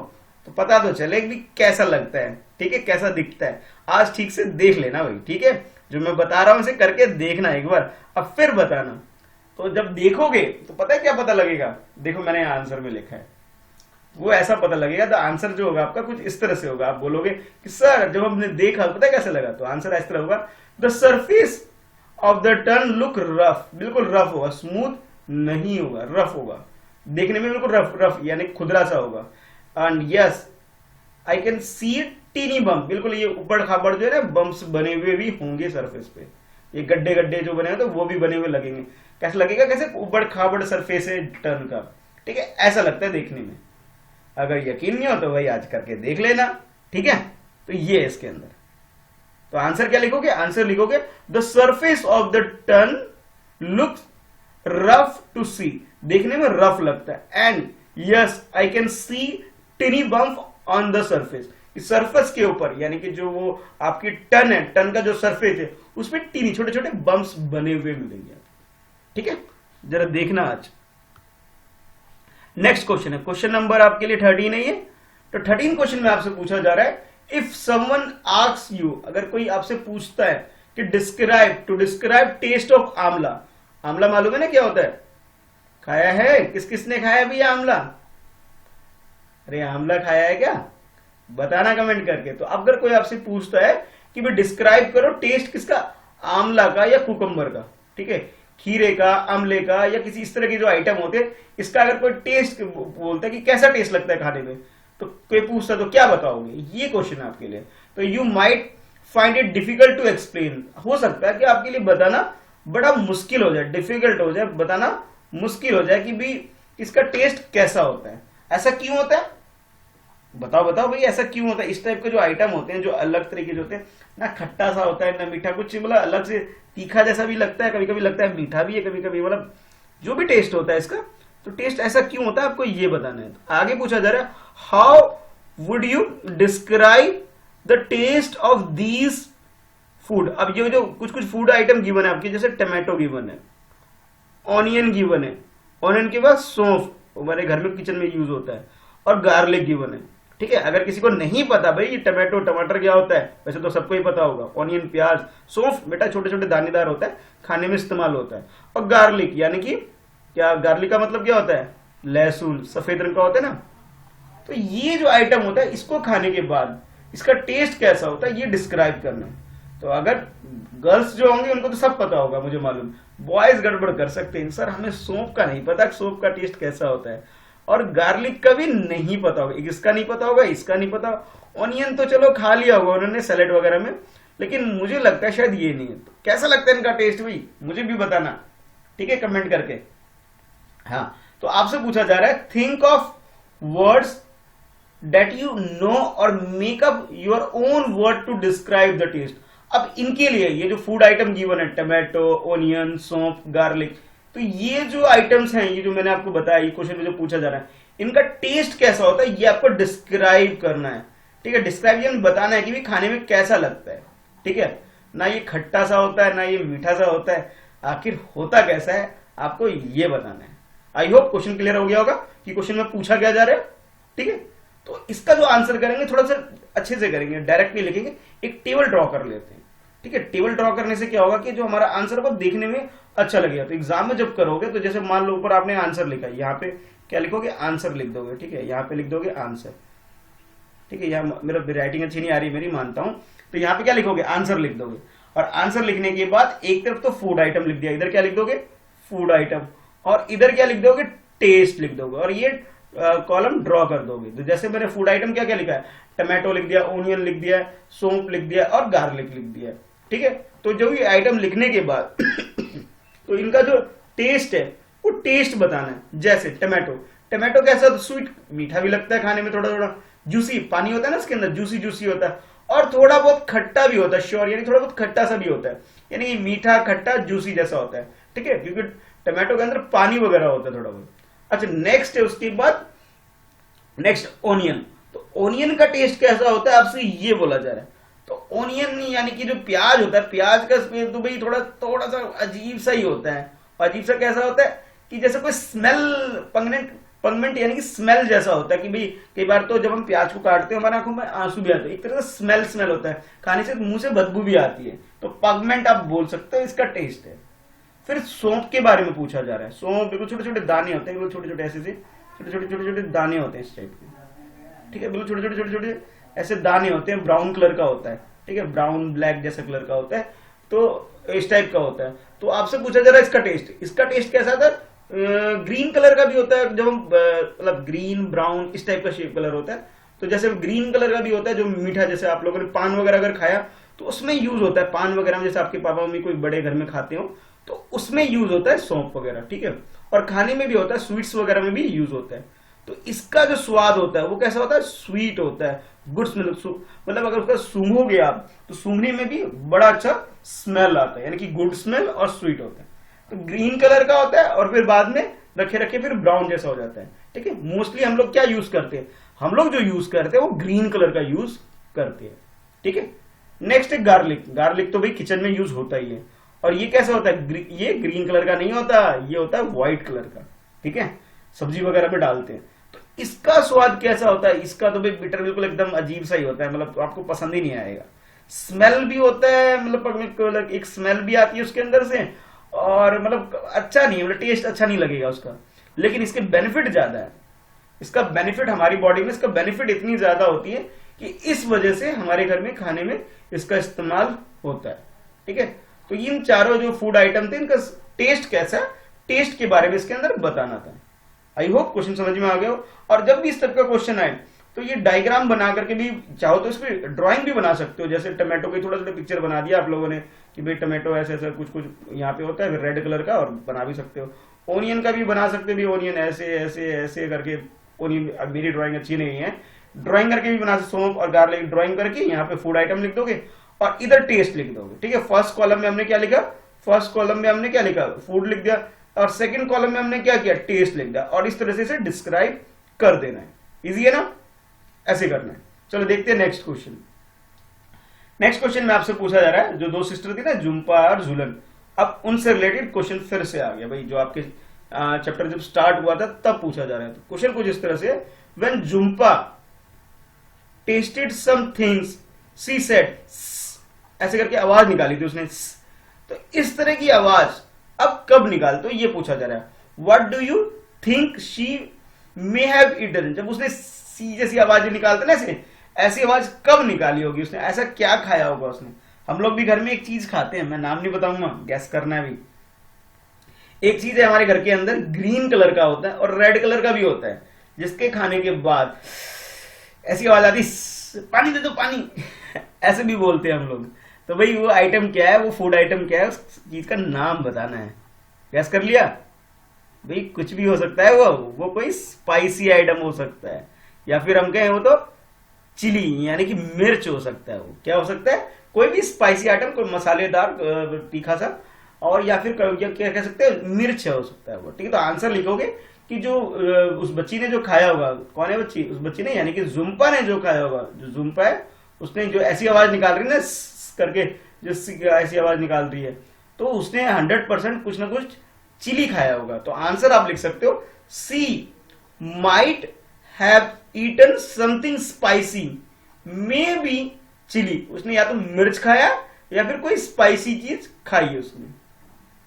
S1: तो पता तो चले कि कैसा लगता है। ठीक है, कैसा दिखता है, आज ठीक से देख लेना भाई। ठीक है, जो मैं बता रहा हूं इसे करके देखना एक बार, अब फिर बताना। तो जब देखोगे तो पता है क्या पता लगेगा? देखो मैंने आंसर में लिखा है, वो ऐसा पता लगेगा। तो आंसर जो होगा आपका कुछ इस तरह से होगा। आप बोलोगे कि सर जब हमने देखा पता है कैसे लगा? तो आंसर इस तरह होगा, the surface of the turn look rough, बिल्कुल रफ होगा, स्मूथ नहीं होगा, रफ होगा, देखने में बिल्कुल रफ रफ यानी खुदरा सा होगा। And yes I can see tiny bump, बिल्कुल ये ऊपर खाबड़ जो है ना, बम्प्स बने हुए भी होंगे सरफेस पे, ये गड्ढे गड्ढे जो बने हैं तो वो भी बने हुए लगेंगे। कैसा लगेगा? कैसे? ऊपर खाबड़ सरफेस है टर्न का। ठीक है, ऐसा लगता है देखने में। अगर यकीन नहीं हो तो भाई आज करके देख लेना। ठीक है, तो ये है इसके अंदर। तो आंसर क्या लिखोगे? आंसर लिखोगे the surface of the turn looks rough to see, देखने में रफ लगता है। And yes I can see tiny bump on the surface, surface के ऊपर यानी कि जो वो आपकी टर्न है, टर्न का जो सरफेस है उसमें टीनी छोटे छोटे बम्प्स बने हुए मिलेंगे। ठीक है, जरा देखना आज। नेक्स्ट क्वेश्चन है, क्वेश्चन नंबर आपके लिए 13 है ये। तो 13 क्वेश्चन में आपसे पूछा जा रहा है, इफ समवन आस्क्स यू, अगर कोई आपसे पूछता है कि टू डिस्क्राइब टेस्ट ऑफ आंवला। आंवला मालूम है ना क्या होता है? खाया है? किस किसने खाया है भैया आंवला? अरे आंवला खाया है क्या? बताना कमेंट करके। तो अगर कोई आपसे पूछता है कि भाई डिस्क्राइब करो टेस्ट किसका, आंवला का या कुकुम्बर का, ठीक है, खीरे का, आंवले का, या किसी इस तरह के जो आइटम होते हैं, इसका अगर कोई टेस्ट बोलता है कि कैसा टेस्ट लगता है खाने में, तो कोई पूछता तो क्या बताओगे? ये क्वेश्चन है आपके लिए। तो you might find it difficult to explain, हो सकता है कि आपके लिए बताना बड़ा मुश्किल हो जाए, डिफिकल्ट हो जाए, बताना मुश्किल हो जाए कि भी इसका टेस्ट कैसा होता है। ऐसा क्यों होता है? बताओ बताओ भाई, ऐसा क्यों होता है? इस टाइप के जो आइटम होते हैं, जो अलग तरीके के होते हैं ना, खट्टा सा होता है ना मीठा, कुछ मतलब अलग से तीखा जैसा भी लगता है, कभी कभी लगता है मीठा भी है, कभी कभी मतलब जो भी टेस्ट होता है इसका, तो टेस्ट ऐसा क्यों होता है आपको ये बताना है। तो आगे पूछा जा रहा है, how would you describe the taste of these food. अब ये जो कुछ कुछ फूड आइटम गिवन है आपके, जैसे टमाटो गिवन है, ऑनियन गिवन है, ऑनियन के बाद सौंफ हमारे घर में किचन में यूज होता है, और गार्लिक गिवन है। ठीक है, अगर किसी को नहीं पता भाई ये टमाटो टमाटर क्या होता है, वैसे तो सबको ही पता होगा। ऑनियन प्याज, सौंफ बेटा छोटे छोटे दानेदार होता है, खाने में इस्तेमाल होता है। और गार्लिक यानी कि क्या, गार्लिक का मतलब क्या होता है? लहसुन, सफेद रंग का होता है ना। तो ये जो आइटम होता है, इसको खाने के बाद इसका टेस्ट कैसा होता है ये डिस्क्राइब करना है। तो अगर गर्ल्स जो होंगे उनको तो सब पता होगा, मुझे मालूम, बॉयज गड़बड़ कर सकते हैं, सर हमें सौंफ का नहीं पता, सौंफ का टेस्ट कैसा होता है, और गार्लिक का भी नहीं पता होगा, इसका नहीं पता होगा, इसका नहीं पता। ऑनियन तो चलो खा लिया होगा उन्होंने सैलेड वगैरह में, लेकिन मुझे लगता है शायद ये नहीं है। तो कैसा लगता है इनका टेस्ट भाई, मुझे भी बताना। ठीक है, कमेंट करके। हाँ, तो आपसे पूछा जा रहा है think of words that you know और make up your own word to describe the taste। अब इनके लिए ये जो फूड आइटम गिवन है, टमाटो, ओनियन, सौंफ, गार्लिक, तो ये जो आइटम्स हैं, ये जो मैंने आपको बताया, ये क्वेश्चन में जो पूछा जा रहा है, इनका टेस्ट कैसा होता है ये आपको डिस्क्राइब करना है। ठीक है, डिस्क्राइब ये बताना है कि भी खाने में कैसा लगता है। ठीक है, ना ये खट्टा सा होता है ना ये मीठा सा होता है, आखिर होता कैसा है आपको ये बताना है। आई होप क्वेश्चन क्लियर हो गया होगा कि क्वेश्चन में पूछा क्या जा रहा है। ठीक है, तो इसका जो आंसर करेंगे थोड़ा सा अच्छे से करेंगे, डायरेक्ट नहीं लिखेंगे, एक टेबल ड्रॉ कर लेते हैं। ठीक है, टेबल ड्रॉ करने से क्या होगा कि जो हमारा आंसर को देखने में अच्छा लगेगा। तो एग्जाम में जब करोगे तो जैसे मान लो ऊपर आपने आंसर लिखा है, यहाँ पे क्या लिखोगे, आंसर लिख दोगे। ठीक है, यहाँ पे लिख दोगे आंसर। ठीक है, यहाँ मेरा राइटिंग अच्छी नहीं आ रही मेरी, मानता हूं, तो यहाँ पे क्या लिखोगे, आंसर लिख दोगे। और आंसर लिखने के बाद एक तरफ तो फूड आइटम लिख दिया, इधर क्या लिख दोगे, फूड आइटम, और इधर क्या लिख दोगे, टेस्ट लिख दोगे, और ये कॉलम ड्रॉ कर दोगे। तो जैसे मैंने फूड आइटम क्या क्या लिखा है, टमाटो लिख दिया, ओनियन लिख दिया, सौंफ लिख दिया और गार्लिक लिख दिया। ठीक है, तो जो ये आइटम लिखने के बाद तो इनका जो टेस्ट है वो टेस्ट बताना है। जैसे टमाटो, टमाटो कैसा, स्वीट, मीठा भी लगता है खाने में, थोड़ा थोड़ा जूसी, पानी होता है ना इसके अंदर, जूसी जूसी होता है, और थोड़ा बहुत खट्टा भी होता है, श्योर, यानी थोड़ा बहुत खट्टा सा भी होता है, यानी मीठा खट्टा जूसी जैसा होता है। ठीक है, क्योंकि टमाटो के अंदर पानी वगैरह होता है थोड़ा बहुत। अच्छा, नेक्स्ट है उसके बाद नेक्स्ट ओनियन। तो ओनियन का टेस्ट कैसा होता है आपसे ये बोला जा रहा है। तो ओनियन यानी कि जो प्याज होता है, प्याज का स्मेल तो भाई थोड़ा थोड़ा सा अजीब सा ही होता है। अजीब सा कैसा होता है कि जैसे कोई स्मेल, पंगनेंट पंगमेंट यानी कि स्मेल जैसा होता है कि भाई कई बार तो जब हम प्याज को काटते हैं हमारे आंखों में आंसू भी आते हैं, एक तरह से स्मेल होता है, खाने से मुंह से बदबू भी आती है, तो पगमेंट आप बोल सकते हो, इसका टेस्ट है। फिर सौंफ के बारे में पूछा जा रहा है। सौंफ बिल्कुल छोटे छोटे दाने होते हैं, बिल्कुल छोटे छोटे ऐसे से छोटे छोटे छोटे छोटे दाने होते हैं इस टाइप के। ठीक है, बिल्कुल छोटे छोटे छोटे छोटे ऐसे दाने होते हैं, ब्राउन कलर का होता है। ठीक है, ब्राउन ब्लैक जैसा कलर का होता है, तो इस टाइप का होता है। तो आपसे पूछा जा रहा है इसका टेस्ट, इसका टेस्ट कैसा था, ग्रीन कलर का भी होता है, जब हम मतलब ग्रीन ब्राउन इस टाइप का शेप कलर होता है। तो जैसे ग्रीन कलर का भी होता है जो मीठा, जैसे आप लोगों ने पान वगैरह अगर खाया तो उसमें यूज होता है, पान वगैरह में जैसे आपके पापा मम्मी कोई बड़े घर में खाते हो तो उसमें यूज होता है सौंफ वगैरह। ठीक है, और खाने में भी होता है, स्वीट्स वगैरह में भी यूज होता है। तो इसका जो स्वाद होता है वो कैसा होता है, स्वीट होता है, गुड स्मेल, मतलब अगर उसका सूंघोगे आप तो सूंघने में भी बड़ा अच्छा स्मेल आता है, यानी कि गुड स्मेल और स्वीट होता है। तो ग्रीन कलर का होता है और फिर बाद में रखे रखे फिर ब्राउन जैसा हो जाता है। ठीक है, मोस्टली हम लोग क्या यूज करते हैं, हम लोग जो यूज करते हैं वो ग्रीन कलर का यूज करते हैं। ठीक है, नेक्स्ट है गार्लिक। गार्लिक तो भाई किचन में यूज होता ही है, और ये कैसा होता है, ये ग्रीन कलर का नहीं होता, ये होता है व्हाइट कलर का। ठीक है, सब्जी वगैरह में डालते हैं। तो इसका स्वाद कैसा होता है, इसका तो भाई बिटर बिल्कुल एकदम अजीब सा ही होता है, मतलब आपको पसंद ही नहीं आएगा। स्मेल भी होता है, मतलब एक स्मेल भी आती है उसके अंदर से, और मतलब अच्छा नहीं, मतलब टेस्ट अच्छा नहीं लगेगा उसका। लेकिन इसके बेनिफिट ज्यादा है, इसका बेनिफिट हमारी बॉडी में, इसका बेनिफिट इतनी ज्यादा होती है कि इस वजह से हमारे घर में खाने में इसका इस्तेमाल होता है। ठीक है, तो इन चारों जो फूड आइटम थे इनका टेस्ट कैसा है, टेस्ट के बारे में इसके अंदर बताना था। आई होप क्वेश्चन समझ में आ गया हो। और जब भी इस तरह का क्वेश्चन आए तो ये डायग्राम बना करके भी चाहो तो इस पर ड्राइंग भी बना सकते हो। जैसे टमाटो की थोड़ा सा पिक्चर बना दिया आप लोगों ने कि भाई टमाटो ऐसे ऐसा कुछ कुछ यहाँ पे होता है रेड कलर का, और बना भी सकते हो। ओनियन का भी बना सकते हो, भी ओनियन ऐसे ऐसे ऐसे करके, ओनियन, अब मेरी ड्राइंग अच्छी नहीं है, ड्राइंग करके भी बना सकते, सौंफ और गार्लिक ड्राइंग करके यहाँ पे फूड आइटम लिख दोगे और इधर टेस्ट लिख दोगे। ठीक है, फर्स्ट कॉलम में हमने क्या लिखा, फर्स्ट कॉलम में हमने क्या लिखा, फूड लिख दिया, और सेकंड कॉलम में हमने क्या किया, टेस्ट लिख दिया, और इस तरह से इसे डिस्क्राइब कर देना है। इजी है ना, ऐसे करना है। चलो देखते हैं नेक्स्ट क्वेश्चन। नेक्स्ट क्वेश्चन में आपसे पूछा जा रहा है, जो दो सिस्टर थी ना, जुम्पा और झूलन, अब उनसे रिलेटेड क्वेश्चन फिर से आ गया भाई, जो आपके चैप्टर जब स्टार्ट हुआ था तब पूछा जा रहा है। तो क्वेश्चन कुछ इस तरह से, when Jhumpa tasted some things she said, ऐसे करके आवाज निकाली थी उसने, तो इस तरह की आवाज अब कब निकाल, तो ये पूछा जा रहा है। What do you think she may have eaten, जब उसने सी जैसी आवाज निकालते ना ऐसे, ऐसी आवाज कब निकाली होगी उसने, ऐसा क्या खाया होगा उसने। हम लोग भी घर में एक चीज खाते हैं, मैं नाम नहीं बताऊंगा, गैस करना है भी। एक चीज है हमारे घर के अंदर, ग्रीन कलर का होता है और रेड कलर का भी होता है, जिसके खाने के बाद ऐसी आवाज आती, पानी दे दो पानी ऐसे भी बोलते हैं हम लोग। तो भाई वो आइटम क्या है, वो फूड आइटम क्या है, उस चीज का नाम बताना है। गैस कर लिया? भाई कुछ भी हो सकता है, वो कोई स्पाइसी आइटम हो सकता है, या फिर हम कहें वो तो चिली यानी कि मिर्च हो सकता है। वो क्या हो सकता है? कोई भी स्पाइसी आइटम, कोई मसालेदार तीखा सा, और या फिर क्या कह सकते हैं, मिर्च हो सकता है वो। ठीक है, तो आंसर लिखोगे कि जो उस बच्ची ने जो खाया होगा, कौन है बच्ची? उस बच्ची ने यानी कि जुम्पा ने जो खाया होगा, जो जुम्पा है उसने जो ऐसी आवाज निकाल रही है ना करके, जो ऐसी आवाज निकाल रही है, तो उसने 100% कुछ ना कुछ चिली खाया होगा। तो आंसर आप लिख सकते हो she, might have eaten something spicy, maybe chilli. उसने या तो मिर्च खाया या फिर कोई स्पाइसी चीज खाई है उसने।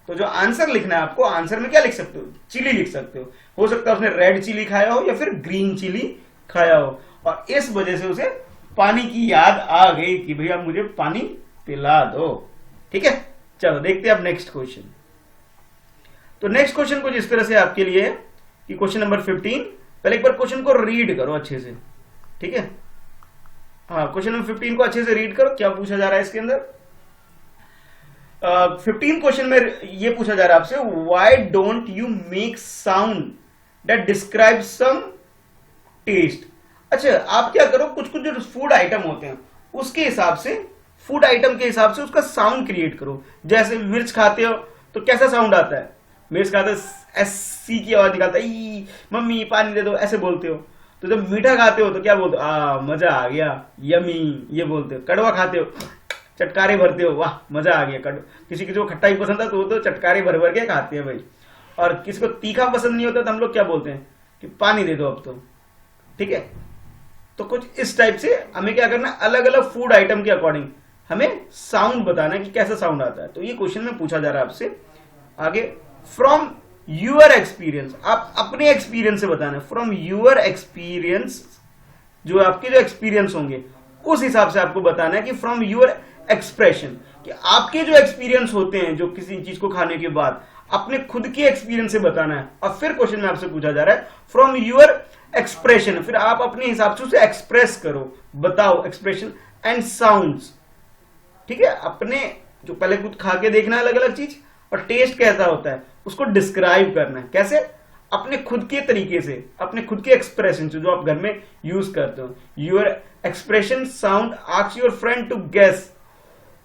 S1: तो जो आंसर लिखना है आपको, आंसर में क्या लिख सकते हो? चिली लिख सकते हो सकता है उसने रेड चिली खाया हो या फिर ग्रीन चिली खाया हो, और इस वजह से उसे पानी की याद आ गई कि भैया मुझे पानी पिला दो। ठीक है, चलो देखते हैं अब नेक्स्ट क्वेश्चन। तो नेक्स्ट क्वेश्चन कुछ इस तरह से आपके लिए है कि क्वेश्चन नंबर 15, पहले एक बार क्वेश्चन को रीड करो अच्छे से। ठीक है, हाँ, क्वेश्चन नंबर 15 को अच्छे से रीड करो, क्या पूछा जा रहा है इसके अंदर। 15 क्वेश्चन में ये पूछा जा रहा है आपसे, why don't you make sound that describe some taste. अच्छा, आप क्या करो, कुछ कुछ जो फूड आइटम होते हैं उसके हिसाब से, फूड आइटम के हिसाब से उसका साउंड क्रिएट करो। जैसे मिर्च खाते हो तो कैसा साउंड आता है? मिर्च खाते ऐसी की आवाज निकालता है, ई मम्मी पानी दे दो, ऐसे बोलते हो। तो जब मीठा खाते हो तो क्या बोलते हो? मजा आ गया, यमी, ये बोलते हो। कड़वा खाते हो, चटकारे भरते हो, वाह मजा आ गया। किसी को खट्टा ही पसंद है तो वो तो चटकारे भर भर के खाते हैं भाई। और किसी को तीखा पसंद नहीं होता तो हम लोग क्या बोलते हैं कि पानी दे दो अब तो। ठीक है, तो कुछ इस टाइप से हमें क्या करना है, अलग अलग फूड आइटम के अकॉर्डिंग हमें साउंड बताना है कि कैसा साउंड आता है। तो ये क्वेश्चन में पूछा जा रहा है आपसे आगे, फ्रॉम यूर एक्सपीरियंस, आप अपने एक्सपीरियंस से बताना है। फ्रॉम यूर एक्सपीरियंस, जो आपके जो एक्सपीरियंस होंगे उस हिसाब से आपको बताना है कि फ्रॉम यूर एक्सप्रेशन, कि आपके जो एक्सपीरियंस होते हैं जो किसी चीज को खाने के बाद, अपने खुद के एक्सपीरियंस से बताना है। और फिर क्वेश्चन में आपसे पूछा जा रहा है फ्रॉम यूर एक्सप्रेशन, फिर आप अपने हिसाब से उसे एक्सप्रेस करो, बताओ एक्सप्रेशन एंड साउंड्स। ठीक है, अपने जो पहले कुछ खा के देखना है अलग अलग चीज, और टेस्ट कैसा होता है उसको डिस्क्राइब करना है। कैसे? अपने खुद के तरीके से, अपने खुद के एक्सप्रेशन से जो आप घर में यूज करते हो। Your expression sound ask your friend to guess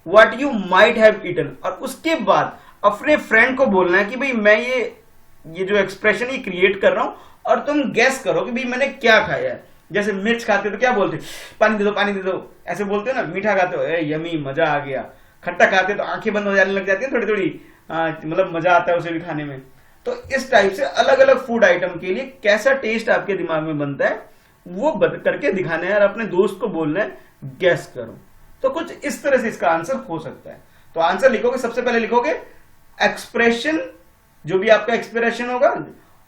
S1: what you might have eaten, और उसके बाद अपने फ्रेंड को बोलना है कि भाई मैं ये जो एक्सप्रेशन ये क्रिएट कर रहा हूं और तुम गेस करो कि भाई मैंने क्या खाया है। जैसे मिर्च खाते हो तो क्या बोलते हो? पानी दे दो, पानी दे दो, ऐसे बोलते हो ना। मीठा खाते हो, यमी मजा आ गया। खट्टा खाते हो तो आंखें बंद हो जाने लग जाती है थोड़ी थोड़ी, मतलब मजा आता है उसे भी खाने में। तो इस टाइप से अलग अलग फूड आइटम के लिए कैसा टेस्ट आपके दिमाग में बनता है वो करके दिखाना है, और अपने दोस्त को बोलना है गेस करो। तो कुछ इस तरह से इसका आंसर हो सकता है। तो आंसर लिखोगे, सबसे पहले लिखोगे एक्सप्रेशन, जो भी आपका एक्सप्रेशन होगा,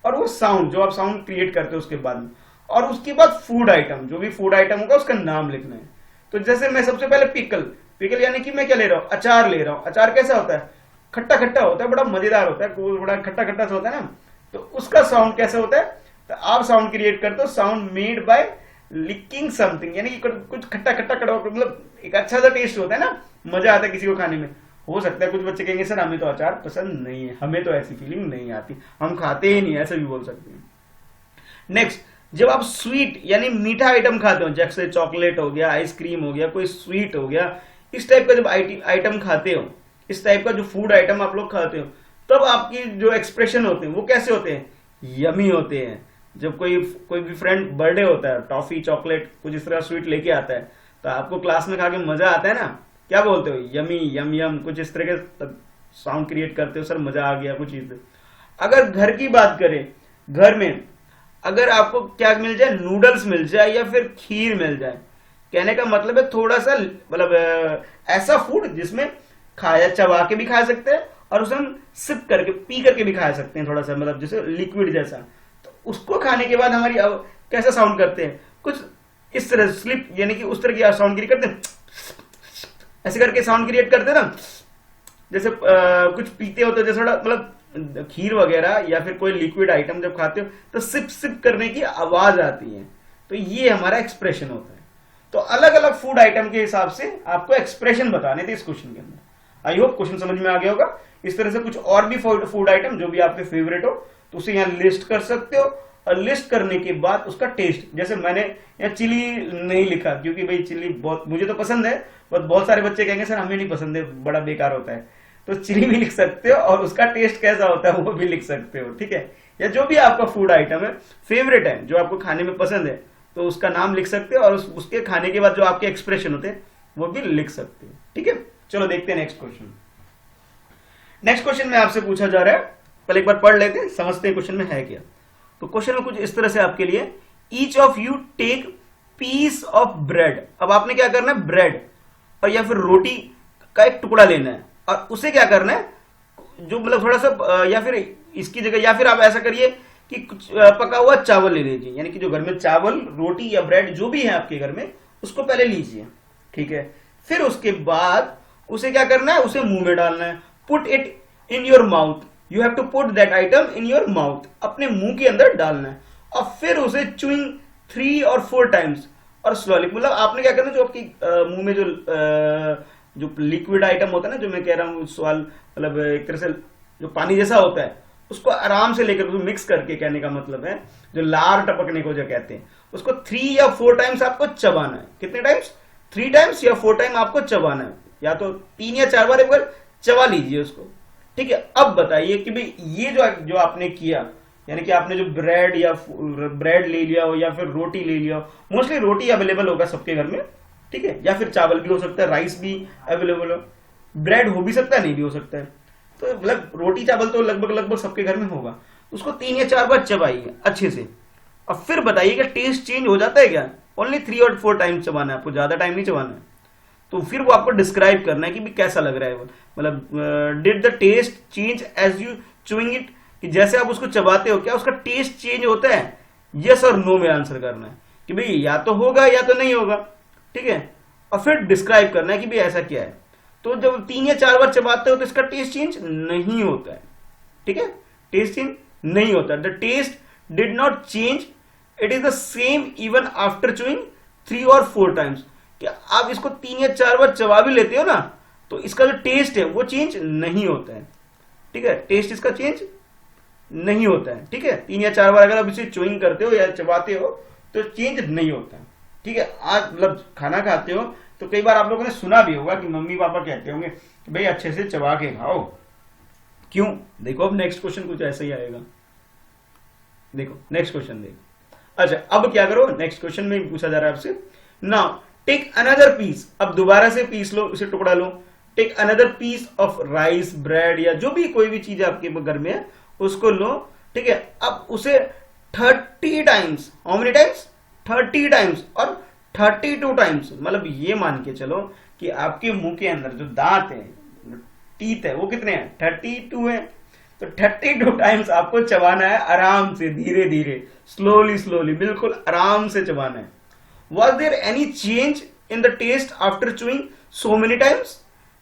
S1: और वो साउंड जो आप साउंड क्रिएट करते हो उसके बाद में, और उसके बाद फूड आइटम, जो भी फूड आइटम होगा उसका नाम लिखना है। तो जैसे मैं सबसे पहले पिकल, पिकल यानी कि मैं क्या ले रहा हूं? अचार ले रहा हूं। अचार कैसा होता है? खट्टा खट्टा होता है, बड़ा मजेदार होता है, बड़ा खट्टा खट्टा सा होता है ना। तो उसका साउंड कैसे होता है? तो आप साउंड क्रिएट करते हो, sound made by licking something, यानी कि कुछ खट्टा खट्टा कड़वा, मतलब एक अच्छा सा टेस्ट होता है ना, मजा आता है किसी को खाने में। हो सकता है कुछ बच्चे कहेंगे सर हमें तो अचार पसंद नहीं है, हमें तो ऐसी फीलिंग नहीं आती, हम खाते ही नहीं, ऐसा भी बोल सकते हैं। नेक्स्ट, जब आप स्वीट यानी मीठा आइटम खाते हो, जैसे चॉकलेट हो गया, आइसक्रीम हो गया, कोई स्वीट हो गया, इस टाइप का जब आइटम खाते हो, इस टाइप का जो फूड आइटम आप लोग खाते हो, तब आपकी जो एक्सप्रेशन होते हैं वो कैसे होते हैं? यमी होते हैं। जब कोई भी फ्रेंड बर्थडे होता है, टॉफी चॉकलेट कुछ इस तरह स्वीट लेके आता है, तो आपको क्लास में खा के मजा आता है ना, क्या बोलते हो? यमी, यम यम, कुछ इस तरह के साउंड क्रिएट करते हो, सर मजा आ गया कुछ चीज। अगर घर की बात करें, घर में अगर आपको क्या मिल जाए, नूडल्स मिल जाए या फिर खीर मिल जाए, कहने का मतलब है थोड़ा सा, मतलब ऐसा फूड जिसमें खाया, चबा के भी खा सकते हैं और उसे हम सिप करके पी करके भी खा सकते हैं, थोड़ा सा मतलब जैसे लिक्विड जैसा। तो उसको खाने के बाद हमारी कैसा साउंड करते हैं? कुछ इस तरह स्लिप, यानी कि उस तरह की साउंड क्रिएट करते हैं, ऐसे करके साउंड क्रिएट करते हैं ना। जैसे कुछ पीते होते, जैसे थोड़ा मतलब खीर वगैरह या फिर कोई लिक्विड आइटम जब खाते हो तो सिप सिप करने की आवाज आती है। तो ये हमारा एक्सप्रेशन होता है। तो अलग अलग फूड आइटम के हिसाब से आपको एक्सप्रेशन बताने थे इस क्वेश्चन के अंदर। आई होप क्वेश्चन समझ में आ गया होगा। इस तरह से कुछ और भी फूड आइटम जो भी आपके फेवरेट हो तो उसे यहाँ लिस्ट कर सकते हो। और लिस्ट करने के बाद उसका टेस्ट, जैसे मैंने यहाँ चिली नहीं लिखा क्योंकि भाई चिली बहुत मुझे तो पसंद है, बट बहुत सारे बच्चे कहेंगे सर हमें नहीं पसंद है, बड़ा बेकार होता है, तो चिली भी लिख सकते हो और उसका टेस्ट कैसा होता है वो भी लिख सकते हो, ठीक है। या जो भी आपका फूड आइटम है, फेवरेट है, जो आपको खाने में पसंद है, तो उसका नाम लिख सकते हो और उसके खाने के बाद जो आपके एक्सप्रेशन होते हैं वो भी लिख सकते हो, ठीक है। चलो देखते हैं नेक्स्ट क्वेश्चन। नेक्स्ट क्वेश्चन में आपसे पूछा जा रहा है, पहले एक बार पढ़ लेते हैं, समझते हैं क्वेश्चन में है क्या। तो क्वेश्चन में कुछ इस तरह से आपके लिए, each of you take piece of bread. अब आपने क्या करना है, ब्रेड और या फिर रोटी का एक टुकड़ा लेना है और उसे क्या करना है, जो मतलब थोड़ा सा या फिर इसकी जगह, या फिर आप ऐसा करिए कि कुछ पका हुआ चावल ले लीजिए, यानी कि जो घर में चावल, रोटी या ब्रेड जो भी है आपके घर में उसको पहले लीजिए, ठीक है। फिर उसके बाद उसे क्या करना है, उसे मुंह में डालना है। Put it in your mouth, you have to put that item in your mouth, अपने मुंह के अंदर डालना है। और फिर उसे च्यूइंग 3 और 4 टाइम्स और स्लोली, मतलब आपने क्या करना है, जो आपकी मुंह में जो लिक्विड आइटम होता है ना, जो मैं कह रहा हूँ सवाल, मतलब एक तरह से जो पानी जैसा होता है, उसको आराम से लेकर उसको मिक्स करके, कहने का मतलब है जो लार टपकने को जो कहते हैं, उसको 3 या 4 टाइम्स आपको चबाना है। कितने टाइम्स, 3 टाइम्स या 4 टाइम आपको चबाना है, या तो 3 या 4 बार एक बार चबा लीजिए उसको, ठीक है। अब बताइए कि भाई ये जो आपने किया, यानी कि आपने जो ब्रेड ले लिया हो या फिर रोटी ले लिया हो, मोस्टली रोटी अवेलेबल होगा सबके घर में, ठीक है, या फिर चावल भी हो सकता है, राइस भी अवेलेबल हो, ब्रेड हो भी सकता है, नहीं भी हो सकता है, तो मतलब रोटी चावल तो लगभग सबके घर में होगा। उसको 3 या 4 बार चबाइए अच्छे से, और फिर बताइए कि टेस्ट चेंज हो जाता है क्या। ओनली 3 और 4 टाइम चबाना है आपको, ज्यादा टाइम नहीं चबाना है। तो फिर वो आपको डिस्क्राइब करना है कि भी कैसा लग रहा है वो, मतलब did the taste change as you chewing it, कि जैसे आप उसको चबाते हो क्या उसका टेस्ट चेंज होता है, यस और नो में आंसर करना है कि भाई या तो होगा या तो नहीं होगा, ठीक है। और फिर डिस्क्राइब करना है कि भाई ऐसा क्या है। तो जब 3 या 4 बार चबाते हो तो इसका टेस्ट चेंज नहीं होता है, ठीक है, टेस्ट चेंज नहीं होता। The taste did not change, it is the same even after chewing 3 और 4 टाइम्स। कि आप इसको 3 या 4 बार चबा भी लेते हो ना, तो इसका जो टेस्ट है वो चेंज नहीं होता है, ठीक है, टेस्ट इसका चेंज नहीं होता है, ठीक है। 3 या 4 बार अगर आप इसे च्यूइंग करते हो या चबाते हो तो चेंज नहीं होता है, ठीक है। आज मतलब खाना खाते हो तो कई बार आप लोगों ने सुना भी होगा कि मम्मी पापा कहते होंगे कि भाई अच्छे से चबा के खाओ, क्यों। देखो अब नेक्स्ट क्वेश्चन कुछ ऐसा ही आएगा, देखो नेक्स्ट क्वेश्चन देखो। अच्छा अब क्या करो, नेक्स्ट क्वेश्चन में पूछा जा रहा है आपसे, नाउ टेक अनदर पीस, अब दोबारा से पीस लो, उसे टुकड़ा लो। Take another piece of rice, bread या जो भी कोई भी चीज आपके घर में है उसको लो, ठीक है। अब उसे 30 times, how many times, 30 times और 32 टाइम्स, मतलब ये मान के चलो कि आपके मुंह के अंदर जो दांत है, टीथ है, वो कितने हैं, 32 है। तो 32 टाइम्स आपको चबाना है, आराम से, धीरे धीरे, स्लोली, बिल्कुल आराम से चबाना है। Was there any change in the taste after chewing so many times?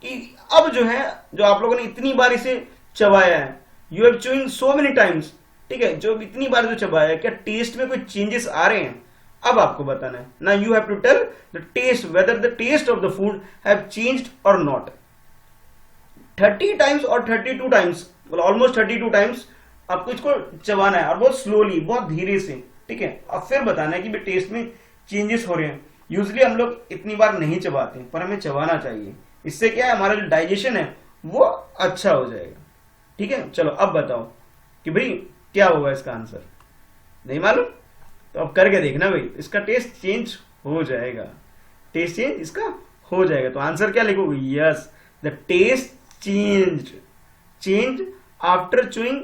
S1: कि अब जो है, जो आप लोगों ने इतनी बार इसे चबाया है, you have chewing so many times, ठीक है, जो इतनी बार जो चबाया है, क्या टेस्ट में कोई चेंजेस आ रहे हैं, अब आपको बताना है ना। You have to tell the taste, whether the taste of the food have changed और नॉट। 30 टाइम्स और 32 टाइम्स, मतलब ऑलमोस्ट 32 टाइम्स आपको इसको चबाना है, और बहुत स्लोली, बहुत धीरे से, ठीक है। और फिर बताना है कि भाई टेस्ट में चेंजेस हो रहे हैं। यूजली हम लोग इतनी बार नहीं चबाते, पर हमें चबाना चाहिए, इससे क्या है, हमारा जो डाइजेशन है वो अच्छा हो जाएगा, ठीक है। चलो अब बताओ कि भाई क्या होगा इसका आंसर, नहीं मालूम, तो अब करके देखना भाई, इसका टेस्ट चेंज हो जाएगा, टेस्ट चेंज इसका हो जाएगा। तो आंसर क्या लिखोगे, yes the taste change after chewing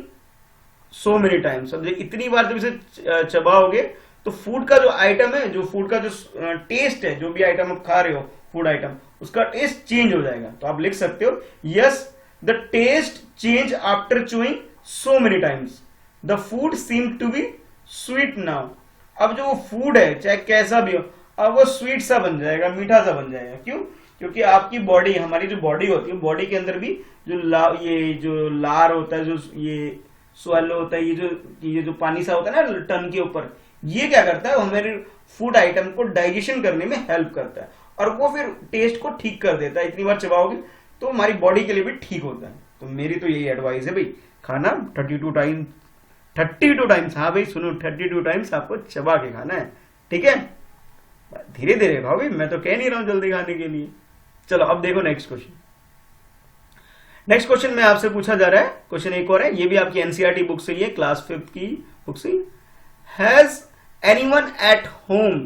S1: so many times. अब इतनी बार जब इसे चबाओगे तो फूड का जो आइटम है, जो फूड का जो टेस्ट है, जो भी आइटम आप खा रहे हो, फूड आइटम, उसका टेस्ट चेंज हो जाएगा। तो आप लिख सकते हो, yes the taste change after chewing so many times, the food seem to be sweet now. अब जो फूड है चाहे कैसा भी हो, अब वो स्वीट सा बन जाएगा, मीठा सा बन जाएगा। क्यों, क्योंकि आपकी बॉडी, हमारी जो बॉडी होती है, बॉडी के अंदर भी ये जो लार होता है, जो ये स्वेलो होता है, ये जो पानी सा होता है ना टन के ऊपर, ये क्या करता है, हमारे फूड आइटम को डाइजेशन करने में हेल्प करता है, और वो फिर टेस्ट को ठीक कर देता है। इतनी बार चबाओगे तो हमारी बॉडी के लिए भी ठीक होता है। तो मेरी तो यही एडवाइस है भाई, खाना 32 टाइम्स, हाँ भाई सुनो, 32 टाइम्स आपको चबा के खाना है, ठीक है। धीरे धीरे खाओ भाई, मैं तो कह नहीं रहा हूं जल्दी खाने के लिए। चलो अब देखो नेक्स्ट क्वेश्चन। नेक्स्ट क्वेश्चन में आपसे पूछा जा रहा है, क्वेश्चन एक और है, ये भी आपकी एनसीईआरटी बुक से ही है, क्लास 5th की बुक से। Has anyone at home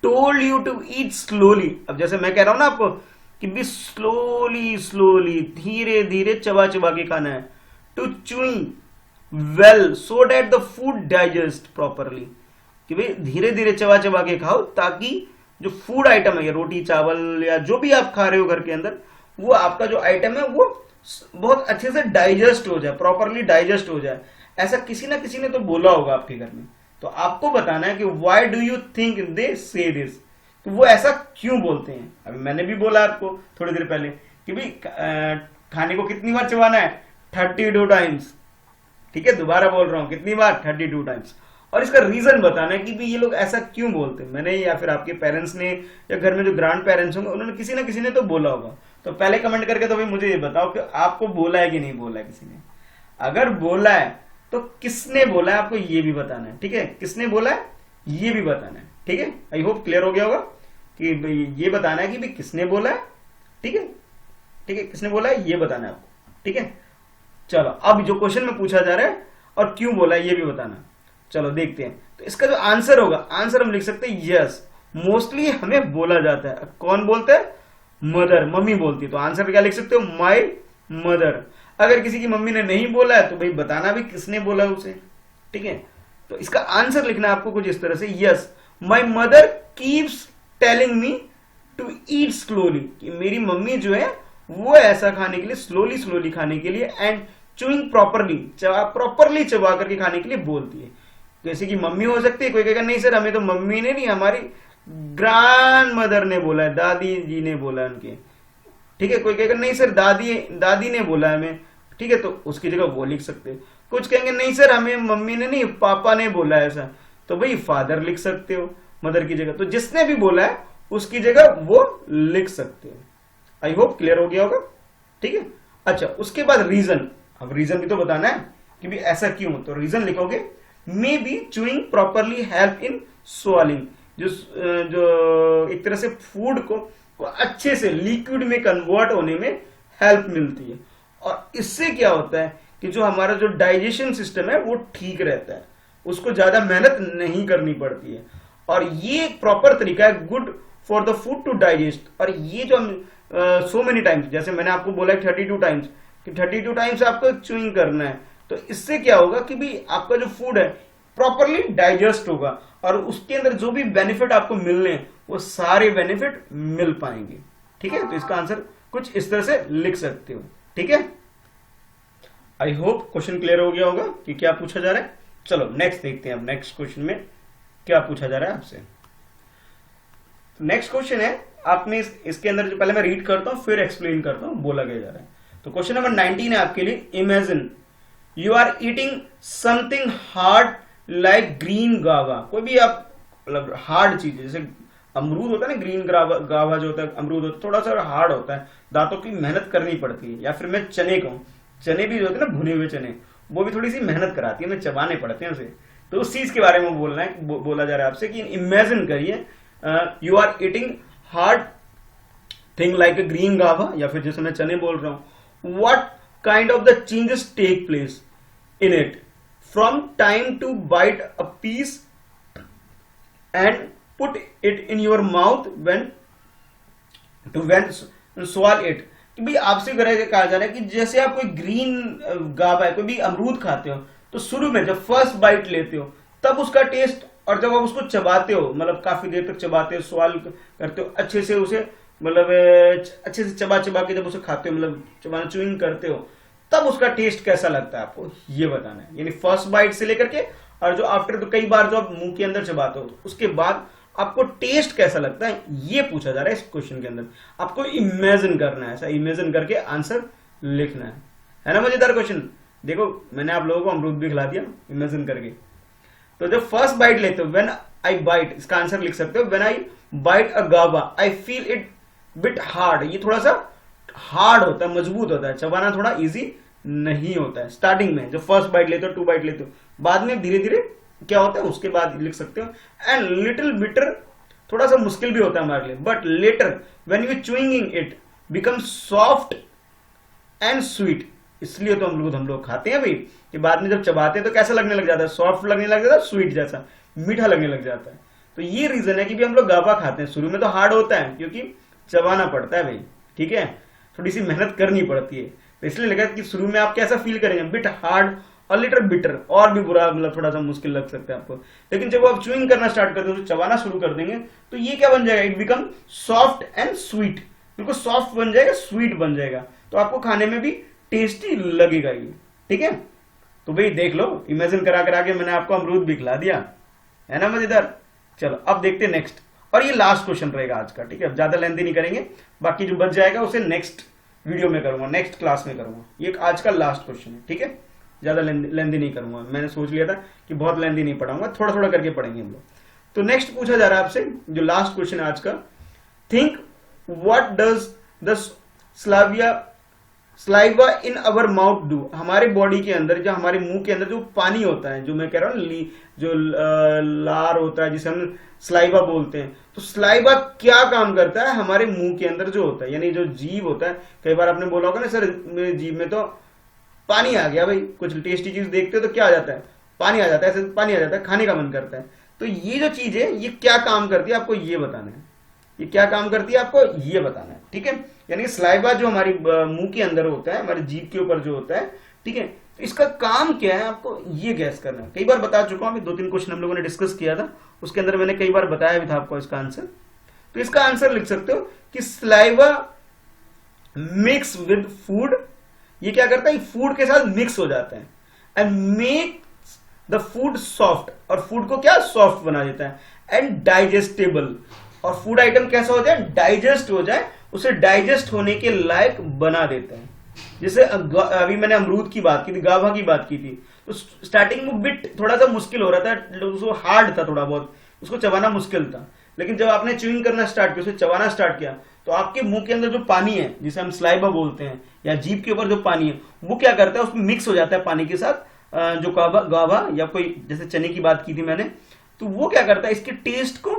S1: told you to eat slowly? अब जैसे मैं कह रहा हूं ना आपको कि भी स्लोली स्लोली, धीरे धीरे चबा चबा के खाना है। To chewing well so that the food digest properly, कि भाई धीरे धीरे चबा चबा के खाओ ताकि जो फूड आइटम है, या रोटी चावल या जो भी आप खा रहे हो घर के अंदर, वो आपका जो आइटम है वो बहुत अच्छे से डाइजेस्ट हो जाए, प्रॉपरली डाइजेस्ट हो जाए। ऐसा किसी ना किसी ने तो बोला होगा आपके घर में, तो आपको बताना है कि why do you think they से दिस, तो वो ऐसा क्यों बोलते हैं। अभी मैंने भी बोला आपको थोड़ी देर पहले कि भाई खाने को कितनी बार चबाना है, 32 टाइम्स, ठीक है। दोबारा बोल रहा हूं, कितनी बार, 32 टाइम्स। और इसका रीजन बताना है कि भाई ये लोग ऐसा क्यों बोलते हैं। मैंने या फिर आपके पेरेंट्स ने, या घर में जो ग्रैंड पेरेंट्स होंगे, उन्होंने किसी ना किसी ने तो बोला होगा। तो पहले कमेंट करके तो भाई मुझे ये बताओ कि आपको बोला है कि नहीं बोला है किसी ने। अगर बोला है तो किसने बोला है, आपको ये भी बताना है, ठीक है। किसने बोला है ये भी बताना है, ठीक है। आई होप क्लियर हो गया होगा कि भाई ये बताना है कि भाई किसने बोला है, ठीक है, ठीक है, किसने बोला है ये बताना है आपको, ठीक है। चलो अब जो क्वेश्चन में पूछा जा रहा है और क्यों बोला है ये भी बताना। चलो देखते हैं। तो इसका जो आंसर होगा, आंसर हम लिख सकते हैं यस, मोस्टली हमें बोला जाता है। कौन बोलता है, मदर, मम्मी बोलती है। तो आंसर क्या लिख सकते हो, माय मदर। अगर किसी की मम्मी ने नहीं बोला है तो भाई बताना भी किसने बोला उसे, ठीक है। तो इसका आंसर लिखना है आपको कुछ इस तरह से, yes my mother keeps telling me to eat slowly, कि मेरी मम्मी जो है वो ऐसा खाने के लिए, स्लोली स्लोली खाने के लिए, एंड चूइंग प्रॉपरली, प्रॉपरली चबा करके खाने के लिए बोलती है। जैसे कि मम्मी हो सकती है, कोई कहेगा नहीं सर हमें तो मम्मी ने नहीं, हमारी ग्रैंड मदर ने बोला है, दादी जी ने बोला है उनके, ठीक है। कोई कहेगा नहीं सर दादी ने बोला है हमें, ठीक है, तो उसकी जगह वो लिख सकते हैं। कुछ कहेंगे नहीं सर हमें मम्मी ने नहीं, पापा ने बोला है ऐसा, तो भाई फादर लिख सकते हो मदर की जगह। तो जिसने भी बोला है उसकी जगह वो लिख सकते हो। आई होप क्लियर हो गया होगा, ठीक है। अच्छा उसके बाद रीजन, अब रीजन भी तो बताना है कि भी ऐसा क्यों। तो रीजन लिखोगे, may be chewing properly help in swallowing, जो एक तरह से फूड को अच्छे से लिक्विड में कन्वर्ट होने में हेल्प मिलती है। और इससे क्या होता है कि जो हमारा जो डाइजेशन सिस्टम है वो ठीक रहता है, उसको ज्यादा मेहनत नहीं करनी पड़ती है। और ये एक प्रॉपर तरीका है good for the food to digest. और ये जो हम सो मेनी टाइम्स, जैसे मैंने आपको बोला है 32 टाइम्स, कि 32 टाइम्स आपको चूइंग करना है, तो इससे क्या होगा कि भी आपका जो फूड है प्रॉपरली डाइजेस्ट होगा, और उसके अंदर जो भी बेनिफिट आपको मिलने हैं वो सारे बेनिफिट मिल पाएंगे, ठीक है। तो इसका आंसर कुछ इस तरह से लिख सकते हो, ठीक है। आई होप क्वेश्चन क्लियर हो गया होगा कि क्या पूछा जा रहा है। चलो नेक्स्ट देखते हैं, अब नेक्स्ट क्वेश्चन में क्या पूछा जा रहा है आपसे। नेक्स्ट क्वेश्चन है, आपने इसके अंदर जो, पहले मैं रीड करता हूं फिर एक्सप्लेन करता हूं बोला क्या जा रहा है। तो क्वेश्चन नंबर 19 है आपके लिए, imagine you are eating something hard like green guava. कोई भी आप मतलब हार्ड चीज, जैसे अमरूद होता है ना, ग्रीन गावा जो होता है अमरूद होता है, थोड़ा सा हार्ड होता है, दांतों की मेहनत करनी पड़ती है। या फिर मैं चने कहूं, चने भी जो होते हैं ना भुने हुए चने, वो भी थोड़ी सी मेहनत कराती है, हमें चबाने पड़ते हैं उसे। तो उस चीज के बारे में बोला जा रहा है आपसे कि इमेजिन करिए, you are eating hard thing like a green guava, या फिर जैसे मैं चने बोल रहा हूं, what kind of the changes take place in it from time to bite a piece and put it in your mouth when swallow it. कि भाई आपसे कहा जा रहा है कि जैसे आप कोई ग्रीन गावा है, कोई भी अमरूद खाते हो, तो शुरू में जब फर्स्ट बाइट लेते हो तब उसका टेस्ट, और जब आप उसको चबाते हो, मतलब काफी देर तक चबाते हो, स्वाल करते हो अच्छे से उसे, मतलब अच्छे से चबा चबा के जब उसे खाते हो, मतलब चबाना च्यूइंग करते हो, तब उसका टेस्ट कैसा लगता है आपको ये बताना है। यानी फर्स्ट बाइट से लेकर के, और जो आफ्टर, तो कई बार जो आप मुंह के अंदर चबाते हो उसके बाद आपको टेस्ट कैसा लगता है ये पूछा जा रहा है इस क्वेश्चन के अंदर। आपको इमेजिन करना है, ऐसा इमेजिन करके आंसर लिखना है ना। मजेदार क्वेश्चन। देखो मैंने आप लोगों को अमरूद भी खिला दिया इमेजिन करके। तो जब फर्स्ट बाइट लेते हो, व्हेन आई बाइट, इसका आंसर लिख सकते हो, व्हेन आई बाइट अ गावा I feel it bit hard. ये थोड़ा सा हार्ड होता है, मजबूत होता है, चबाना थोड़ा इजी नहीं होता है स्टार्टिंग में, जब फर्स्ट बाइट लेते हो, 2 बाइट लेते हो, बाद में धीरे धीरे क्या होता है उसके बाद लिख सकते हो। एंड लिटिल बिटर, थोड़ा सा मुश्किल भी होता है हमारे लिए, but later when you chewing it become soft and sweet. इसलिए तो हम लोग खाते हैं भाई, कि बाद में जब चबाते हैं तो कैसा लगने लग जाता है, सॉफ्ट लगने लग जाता है, स्वीट जैसा, मीठा लगने लग जाता है। तो ये रीजन है कि भी हम लोग गावा खाते हैं। शुरू में तो हार्ड होता है क्योंकि चबाना पड़ता है भाई, ठीक है, थोड़ी सी मेहनत करनी पड़ती है, तो इसलिए लगा कि शुरू में आप कैसा फील करेंगे, बिट हार्ड और लिटर बिटर, और भी बुरा, मतलब थोड़ा सा मुश्किल लग सकता है आपको। लेकिन जब आप च्यूइंग करना स्टार्ट कर दो, चबाना शुरू कर देंगे, तो ये क्या बन जाएगा, it become soft and sweet, बिल्कुल सॉफ्ट बन जाएगा, स्वीट बन जाएगा, तो आपको खाने में भी टेस्टी लगेगा ये, ठीक है। तो भाई देख लो, इमेजिन करा करा के मैंने आपको अमरूद भी खिला दिया, है ना मजेदार। चलो अब देखते हैं नेक्स्ट, और ये लास्ट क्वेश्चन रहेगा आज का, ठीक है, अब ज्यादा लेंथी नहीं करेंगे, बाकी जो बच जाएगा उसे नेक्स्ट वीडियो में करूंगा, नेक्स्ट क्लास में करूंगा। ये आज का लास्ट क्वेश्चन है, ठीक है, ज्यादा लेंथी नहीं करूंगा, मैंने सोच लिया था कि बहुत लेंथी नहीं पढ़ाऊंगा, थोड़ा थोड़ा करके पढ़ेंगे हम लोग। तो नेक्स्ट पूछा जा रहा है आपसे, जो लास्ट क्वेश्चन है आज का, think what does the saliva in our mouth do. हमारे बॉडी के अंदर, जो हमारे मुंह के अंदर जो पानी होता है, जो मैं कह रहा हूँ जो लार होता है, जिसे हम स्लाइवा बोलते हैं, तो स्लाइवा क्या काम करता है हमारे मुंह के अंदर जो होता है, यानी जो जीव होता है। कई बार आपने बोला होगा ना, सर मेरे जीव में तो पानी आ गया भाई, कुछ टेस्टी चीज देखते हो तो क्या आ जाता है, पानी आ जाता है, ऐसे पानी आ जाता है, खाने का मन करता है। तो ये जो चीज है ये क्या काम करती है आपको ये बताना है, ये क्या काम करती है आपको ये बताना है, ठीक है। यानी स्लाइवा जो हमारी मुंह के अंदर होता है, हमारे जीभ के ऊपर जो होता है, ठीक है, तो इसका काम क्या है आपको ये गैस करना है। कई बार बता चुका हूं, 2-3 क्वेश्चन हम लोगों ने डिस्कस किया था, उसके अंदर मैंने कई बार बताया भी था आपको इसका आंसर। तो इसका आंसर लिख सकते हो कि स्लाइवा मिक्स विद फूड, ये क्या करता है, फूड के साथ मिक्स हो जाता है, and make the food soft, और फूड को क्या सॉफ्ट बना देता है, एंड डाइजेस्टेबल, और फूड आइटम कैसा हो जाए, डाइजेस्ट हो जाए, उसे डाइजेस्ट होने के लायक बना देता है। जैसे अभी मैंने अमरूद की बात की थी, गावा की बात की थी, तो स्टार्टिंग में बिट थोड़ा सा मुश्किल हो रहा था, उसको हार्ड था थोड़ा बहुत, उसको चबाना मुश्किल था। लेकिन जब आपने च्यूइंग करना स्टार्ट किया, उसे चबाना स्टार्ट किया, तो आपके मुंह के अंदर जो पानी है, जिसे हम स्लाइवा बोलते हैं, या जीभ के ऊपर जो पानी है, वो क्या करता है, उसमें मिक्स हो जाता है पानी के साथ, जो गावा या कोई जैसे चने की बात की थी मैंने, तो वो क्या करता है, इसके टेस्ट को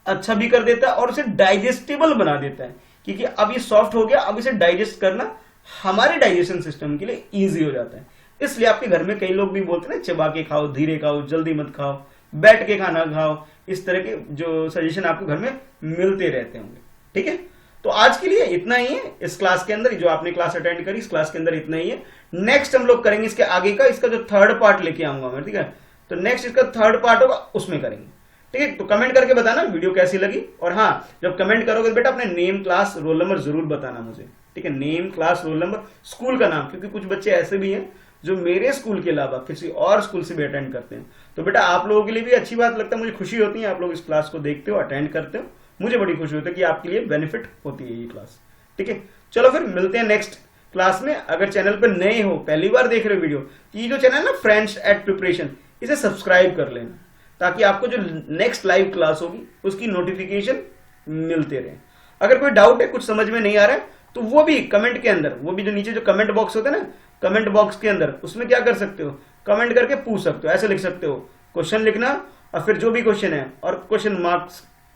S1: अच्छा भी कर देता है और उसे डाइजेस्टेबल बना देता है, क्योंकि अब ये सॉफ्ट हो गया, अब इसे डाइजेस्ट करना हमारे डाइजेशन सिस्टम के लिए इजी हो जाता है। इसलिए आपके घर में कई लोग भी बोलते हैं ना, चबा के खाओ, धीरे खाओ, जल्दी मत खाओ, बैठ के खाना खाओ, इस तरह के जो सजेशन आपको घर में मिलते रहते होंगे, ठीक है। तो आज के लिए इतना ही है इस क्लास के अंदर, जो आपने क्लास अटेंड करी इस क्लास के अंदर इतना ही है। नेक्स्ट हम लोग करेंगे इसके आगे का, इसका जो थर्ड पार्ट लेके आऊंगा मैं, ठीक है, तो नेक्स्ट इसका थर्ड पार्ट होगा, उसमें करेंगे, ठीक है। तो कमेंट करके बताना वीडियो कैसी लगी, और हाँ, जब कमेंट करोगे बेटा अपने नेम, क्लास, रोल नंबर जरूर बताना मुझे, ठीक है, name, class, roll number, school का नाम, क्योंकि कुछ बच्चे ऐसे भी हैं जो मेरे स्कूल के अलावा किसी और स्कूल से भी अटेंड करते हैं। तो बेटा आप लोगों के लिए भी अच्छी बात लगता है, मुझे खुशी होती है आप लोग इस क्लास को देखते हो, अटेंड करते हो, मुझे बड़ी खुशी होती है कि आपके लिए बेनिफिट होती है ये क्लास, ठीक है। चलो फिर मिलते हैं नेक्स्ट क्लास में। अगर चैनल पर नए हो, पहली बार देख रहे हो वीडियो, तो ये जो चैनल है ना, फ्रेंड्स एट प्रिपरेशन, इसे सब्सक्राइब कर लेना, ताकि आपको जो नेक्स्ट लाइव क्लास होगी उसकी नोटिफिकेशन मिलते रहे। अगर कोई डाउट है, कुछ समझ में नहीं आ रहा है, तो वो भी कमेंट के अंदर, वो भी जो नीचे जो कमेंट बॉक्स होता है ना, कमेंट बॉक्स के अंदर, उसमें क्या कर सकते हो, कमेंट करके पूछ सकते हो। ऐसे लिख सकते हो, क्वेश्चन लिखना, और फिर जो भी क्वेश्चन है, और क्वेश्चन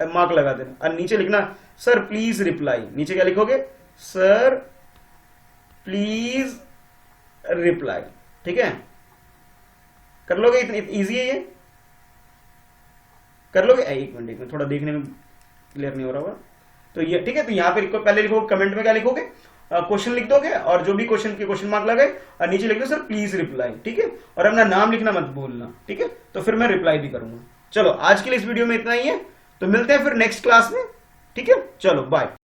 S1: मार्क लगा देना, और नीचे लिखना सर प्लीज रिप्लाई। नीचे क्या लिखोगे, सर प्लीज रिप्लाई, ठीक है। कर लोगे, इतनी इजी है ये, कर लोगे। एक मिनट थोड़ा देखने में क्लियर नहीं हो रहा होगा, तो ये ठीक है। तो यहाँ पे पहले लिखोगे, कमेंट में क्या लिखोगे, क्वेश्चन लिख दोगे, और जो भी क्वेश्चन के क्वेश्चन मार्क लगाए, और नीचे लिख दो सर प्लीज रिप्लाई, ठीक है, और अपना नाम लिखना मत भूलना, ठीक है। तो फिर मैं रिप्लाई भी करूंगा। चलो आज के लिए इस वीडियो में इतना ही है, तो मिलते हैं फिर नेक्स्ट क्लास में, ठीक है। चलो बाय।